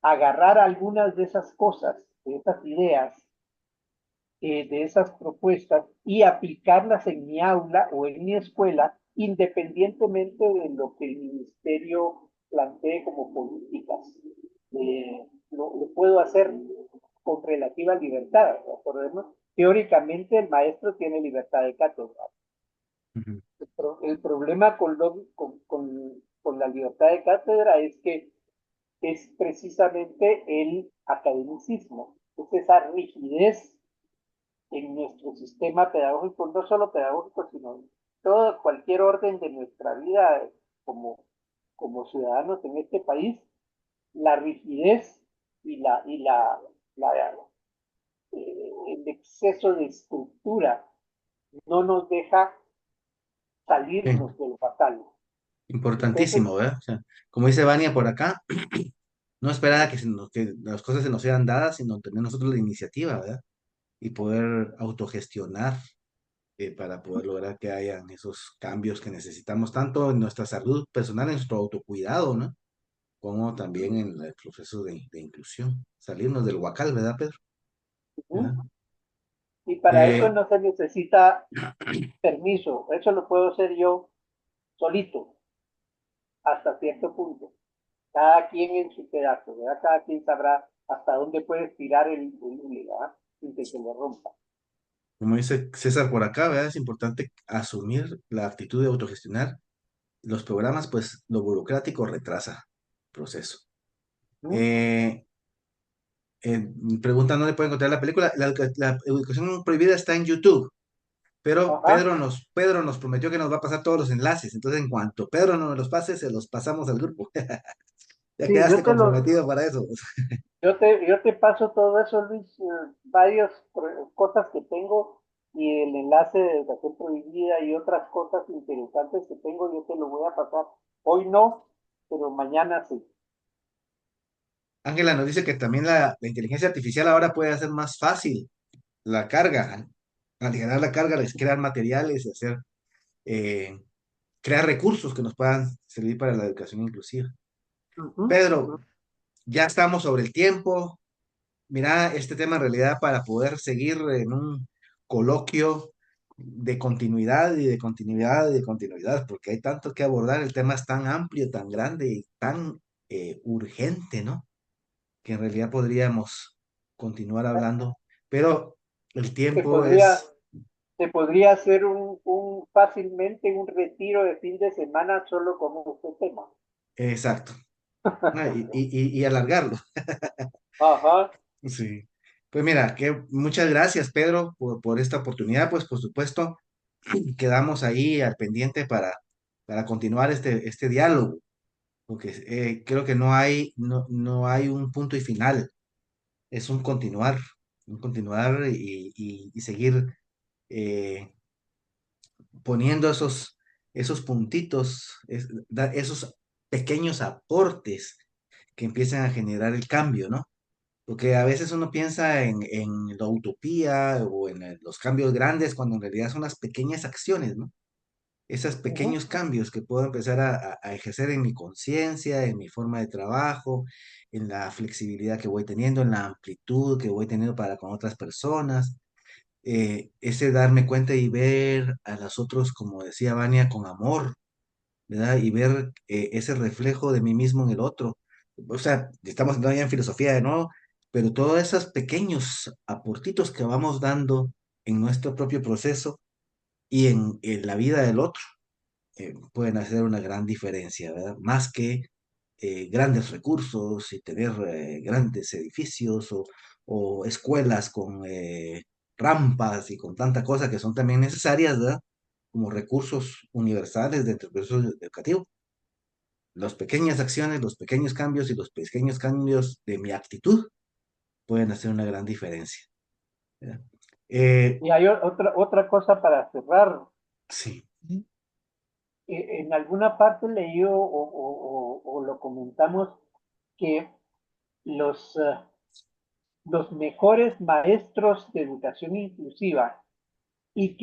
agarrar algunas de esas cosas, de esas ideas, de esas propuestas y aplicarlas en mi aula o en mi escuela, independientemente de lo que el ministerio plantee como políticas. Lo puedo hacer con relativa libertad. Recordemos, teóricamente el maestro tiene libertad de cátedra. Ujú. El problema con la libertad de cátedra es que es precisamente el academicismo, es esa rigidez en nuestro sistema pedagógico, no solo pedagógico, sino en todo, cualquier orden de nuestra vida como ciudadanos en este país, la rigidez y el exceso de estructura no nos deja Sí, salirnos del fatal. importantísimo, Entonces, ¿verdad? O sea, como dice Vania por acá, no esperar a que las cosas se nos sean dadas, sino tener nosotros la iniciativa, ¿verdad? Y poder autogestionar para poder lograr que hayan esos cambios que necesitamos, tanto en nuestra salud personal, en nuestro autocuidado, ¿no? Como también en el proceso de inclusión. Salirnos del huacal, ¿verdad, Pedro? Ajá. y para eso Eh, no se necesita permiso, eso lo puedo hacer yo solito, hasta cierto punto. Cada quien en su pedazo, ¿verdad? Cada quien sabrá hasta dónde puede estirar el hule, ¿verdad? Sin que se le rompa. Como dice César por acá, ¿verdad? Es importante asumir la actitud de autogestionar los programas, pues lo burocrático retrasa el proceso. ¿Mm? Eh, Pregunta, ¿no le pueden encontrar la película? La educación prohibida está en YouTube, pero Ajá. Pedro nos prometió que nos va a pasar todos los enlaces. Entonces, en cuanto Pedro nos los pase, se los pasamos al grupo. Ya Sí, quedaste comprometido para eso. yo te paso todo eso, Luis, varias cosas que tengo y el enlace de educación prohibida y otras cosas interesantes que tengo, yo te lo voy a pasar. Hoy no, pero mañana sí. Ángela nos dice que también la inteligencia artificial ahora puede hacer más fácil la carga. Al generar la carga, les crear materiales y eh, crear recursos que nos puedan servir para la educación inclusiva. Ujú, ujú. Pedro, ya estamos sobre el tiempo. Mira, este tema en realidad para poder seguir en un coloquio de continuidad y de continuidad y de continuidad, porque hay tanto que abordar, el tema es tan amplio, tan grande y tan urgente, ¿no? Que en realidad podríamos continuar hablando, pero el Se tiempo podría, es, se podría hacer fácilmente un retiro de fin de semana solo con este tema. exacto. Ah, y alargarlo. Ajá. Sí. Pues mira, que muchas gracias, Pedro, por esta oportunidad. Pues por supuesto, quedamos ahí al pendiente para continuar este diálogo, porque creo que no hay un punto y final, es un continuar y seguir eh, poniendo esos puntitos, esos pequeños aportes que empiezan a generar el cambio, ¿no? Porque a veces uno piensa en la utopía o en los cambios grandes cuando en realidad son las pequeñas acciones, ¿no? Esos Ujú. pequeños cambios que puedo empezar a ejercer en mi conciencia, en mi forma de trabajo, en la flexibilidad que voy teniendo, en la amplitud que voy teniendo para con otras personas. Ese darme cuenta y ver a los otros, como decía Vania, con amor, ¿verdad? Y ver ese reflejo de mí mismo en el otro. O sea, estamos entrando ya en filosofía de nuevo, pero todos esos pequeños aportitos que vamos dando en nuestro propio proceso y en la vida del otro pueden hacer una gran diferencia, ¿verdad? Más que grandes recursos y tener grandes edificios o escuelas con rampas y con tanta cosa que son también necesarias, ¿verdad? Como recursos universales dentro del proceso educativo. Las pequeñas acciones, los pequeños cambios y los pequeños cambios de mi actitud pueden hacer una gran diferencia, ¿verdad? Eh, Y hay otra cosa para cerrar. sí, En alguna parte leí o lo comentamos que los, los mejores maestros de educación inclusiva y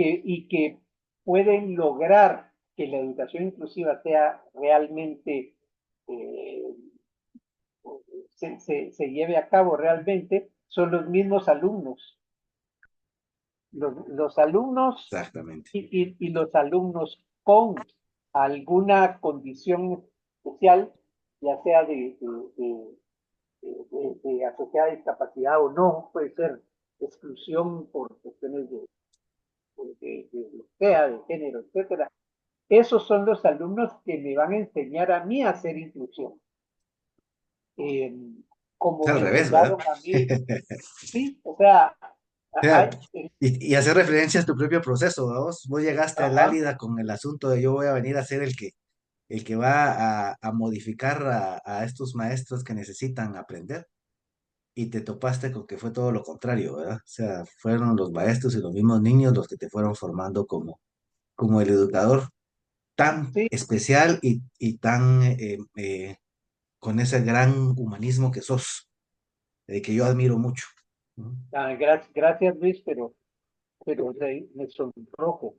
que pueden lograr que la educación inclusiva sea realmente, eh, se lleve a cabo realmente, son los mismos alumnos. Los alumnos exactamente. y los alumnos con alguna condición especial, ya sea de asociada a discapacidad o no, puede ser exclusión por cuestiones de lo que sea, de género, etcétera. Esos son los alumnos que me van a enseñar a mí a hacer inclusión. Eh, Es Como al me revés, ¿verdad? enseñaron a mí, sí, o sea, hay, Sea, y hacer referencia a tu propio proceso, ¿va vos llegaste al ajá, Álida con el asunto de yo voy a venir a ser el que va a modificar a estos maestros que necesitan aprender y te topaste con que fue todo lo contrario, ¿verdad? O sea, fueron los maestros y los mismos niños los que te fueron formando como el educador tan sí, especial y tan con ese gran humanismo que sos, que yo admiro mucho. ¿No? gracias Luis, pero me sonrojo.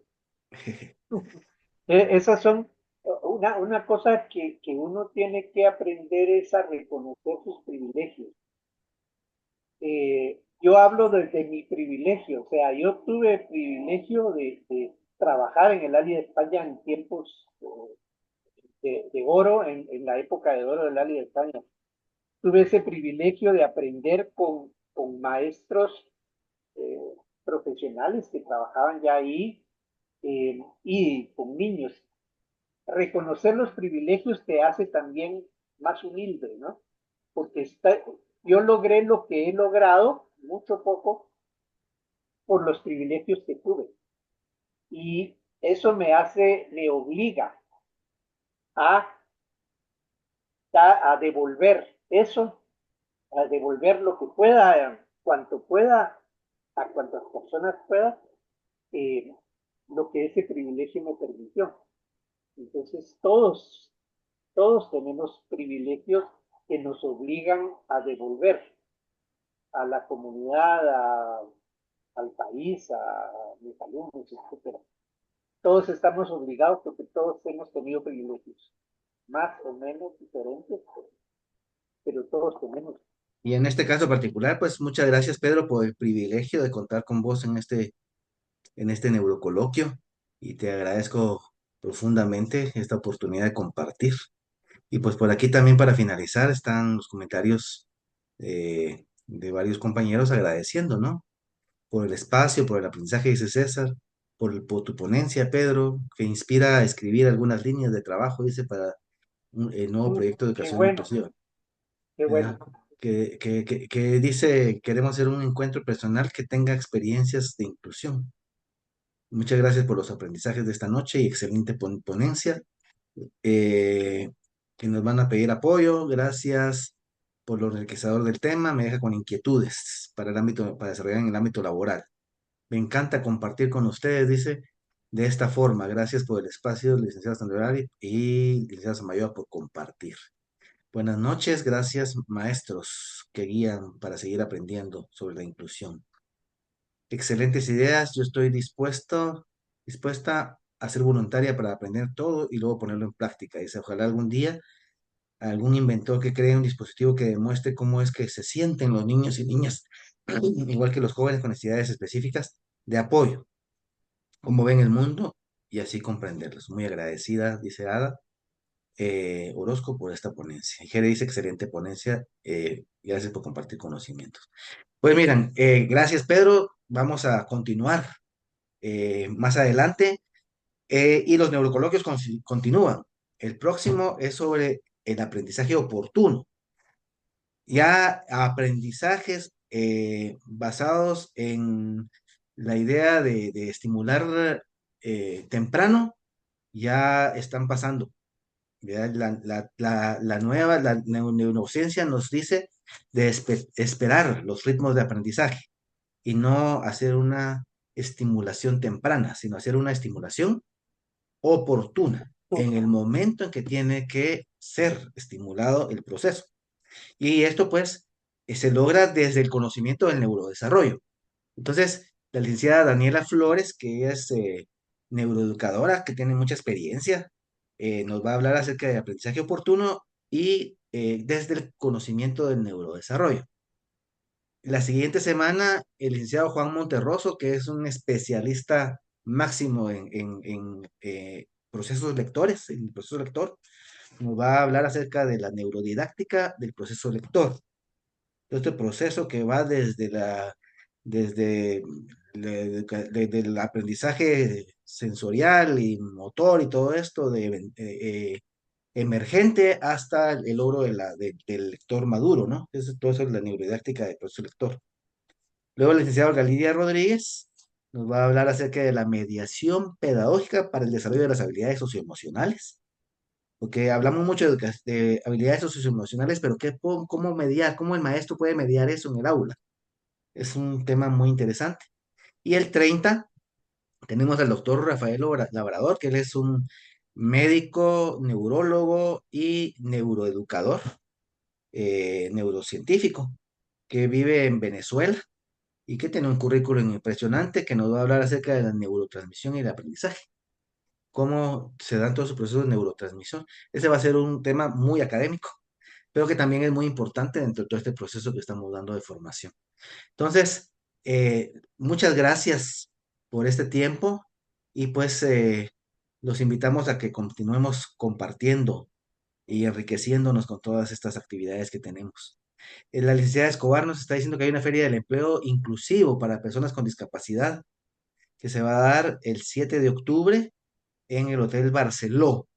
Esas son una cosa que uno tiene que aprender es a reconocer sus privilegios. Yo hablo desde mi privilegio, o sea, yo tuve el privilegio de trabajar en el área de España en tiempos de oro, en la época de oro del área de España. Tuve ese privilegio de aprender con maestros eh, profesionales que trabajaban ya ahí y con niños. Reconocer los privilegios te hace también más humilde, ¿no? Porque yo logré lo que he logrado, mucho poco, por los privilegios que tuve. Y eso me obliga a, a devolver eso, a devolver lo que pueda, cuanto pueda, a cuantas personas pueda, eh, lo que ese privilegio me permitió. Entonces, todos tenemos privilegios que nos obligan a devolver a la comunidad, al país, a mis alumnos, etcétera. Todos estamos obligados porque todos hemos tenido privilegios, más o menos diferentes, pero todos tenemos. Y en este caso particular, pues muchas gracias, Pedro, por el privilegio de contar con vos en este neurocoloquio y te agradezco profundamente esta oportunidad de compartir. Y pues por aquí también para finalizar están los comentarios de varios compañeros agradeciendo, ¿no? Por el espacio, por el aprendizaje, dice César, por tu ponencia, Pedro, que inspira a escribir algunas líneas de trabajo, dice, el nuevo proyecto de Qué educación bueno, inclusiva, qué ¿verdad? bueno. Que dice, queremos hacer un encuentro personal que tenga experiencias de inclusión. Muchas gracias por los aprendizajes de esta noche y excelente ponencia. eh, que nos van a pedir apoyo. Gracias por lo enriquecedor del tema. Me deja con inquietudes para el ámbito, para desarrollar en el ámbito laboral. Me encanta compartir con ustedes, dice, de esta forma. Gracias por el espacio, licenciado Sandoval y licenciado Samayoa, por compartir. Buenas noches, gracias maestros que guían para seguir aprendiendo sobre la inclusión. Excelentes ideas, yo estoy dispuesta a ser voluntaria para aprender todo y luego ponerlo en práctica. Dice, ojalá algún día algún inventor que cree un dispositivo que demuestre cómo es que se sienten los niños y niñas, igual que los jóvenes con necesidades específicas de apoyo, cómo ven el mundo y así comprenderlos. Muy agradecida, dice Ada Orozco, por esta ponencia. Y Jere dice, excelente ponencia, gracias por compartir conocimientos. Pues miren, gracias Pedro, vamos a continuar más adelante. Y los neurocoloquios continúan. El próximo es sobre el aprendizaje oportuno. Ya aprendizajes basados en la idea de estimular temprano ya están pasando. ¿Verdad? La nueva, la neurociencia nos dice de esperar los ritmos de aprendizaje y no hacer una estimulación temprana, sino hacer una estimulación oportuna en el momento en que tiene que ser estimulado el proceso. Y esto pues se logra desde el conocimiento del neurodesarrollo. Entonces, la licenciada Daniela Flores, que es neuroeducadora, que tiene mucha experiencia, nos va a hablar acerca de aprendizaje oportuno y desde el conocimiento del neurodesarrollo. La siguiente semana, el licenciado Juan Monterroso, que es un especialista máximo en procesos lectores, en el proceso lector, nos va a hablar acerca de la neurodidáctica del proceso lector. Este proceso que va desde desde el aprendizaje sensorial y motor y todo esto emergente hasta el logro del lector maduro, ¿no? Todo eso es la neurodidáctica del proceso lector. Luego el licenciado Galidia Rodríguez nos va a hablar acerca de la mediación pedagógica para el desarrollo de las habilidades socioemocionales, porque hablamos mucho de habilidades socioemocionales, pero ¿cómo mediar? ¿Cómo el maestro puede mediar eso en el aula? Es un tema muy interesante. Y el 30 tenemos al doctor Rafael Labrador, que él es un médico, neurólogo y neuroeducador, neurocientífico, que vive en Venezuela y que tiene un currículum impresionante que nos va a hablar acerca de la neurotransmisión y el aprendizaje, cómo se dan todos los procesos de neurotransmisión. Ese va a ser un tema muy académico, pero que también es muy importante dentro de todo este proceso que estamos dando de formación. Entonces, muchas gracias por este tiempo y pues los invitamos a que continuemos compartiendo y enriqueciéndonos con todas estas actividades que tenemos. La licenciada Escobar nos está diciendo que hay una feria del empleo inclusivo para personas con discapacidad que se va a dar el 7 de octubre en el Hotel Barceló.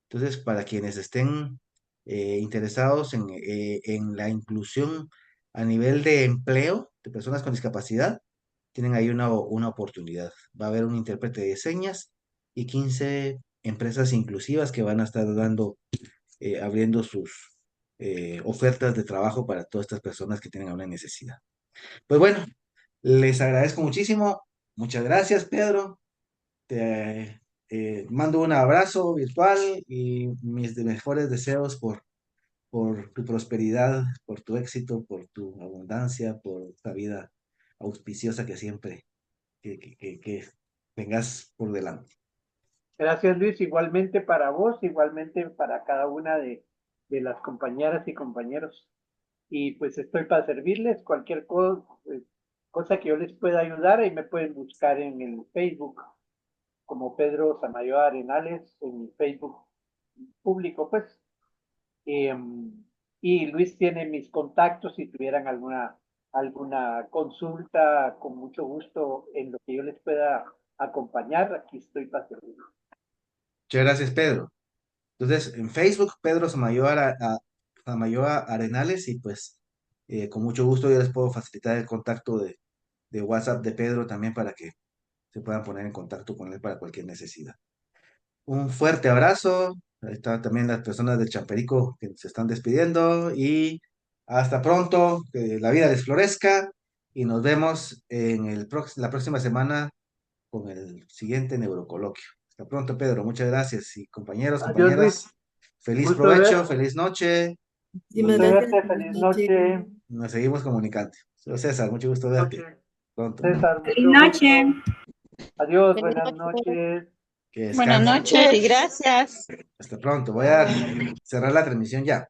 Entonces, para quienes estén interesados en la inclusión a nivel de empleo de personas con discapacidad, tienen ahí una oportunidad. Va a haber un intérprete de señas y 15 empresas inclusivas que van a estar abriendo sus ofertas de trabajo para todas estas personas que tienen una necesidad. Pues bueno, les agradezco muchísimo. Muchas gracias, Pedro. Te mando un abrazo virtual y mis mejores deseos por tu prosperidad, por tu éxito, por tu abundancia, por esta vida auspiciosa que siempre que tengas por delante. Gracias, Luis. Igualmente para vos, igualmente para cada una de las compañeras y compañeros. Y pues estoy para servirles cualquier cosa que yo les pueda ayudar. Y me pueden buscar en el Facebook como Pedro Samayo Arenales, en mi Facebook público, pues. Y Luis tiene mis contactos si tuvieran alguna consulta, con mucho gusto en lo que yo les pueda acompañar. Aquí estoy para servir. Muchas gracias, Pedro. Entonces, en Facebook, Pedro Samayoa Arenales, y pues con mucho gusto yo les puedo facilitar el contacto de WhatsApp de Pedro también para que se puedan poner en contacto con él para cualquier necesidad. Un fuerte abrazo. Ahí están también las personas del Champerico que se están despidiendo y hasta pronto, que la vida les florezca y nos vemos en la próxima semana con el siguiente neurocoloquio. Hasta pronto, Pedro. Muchas gracias y compañeros, Adiós, Luis. compañeras, feliz Gusto provecho, ver, feliz noche Muchísimas gusto y gracias. verte. Feliz Feliz noche. noche. nos seguimos comunicando. Soy César, mucho gusto verte Noche. pronto. César, Feliz mucho noche. gusto. Adiós, Feliz buenas noche. noches. Que Buenas descansen. noches y gracias. Hasta pronto. Voy a cerrar la transmisión ya.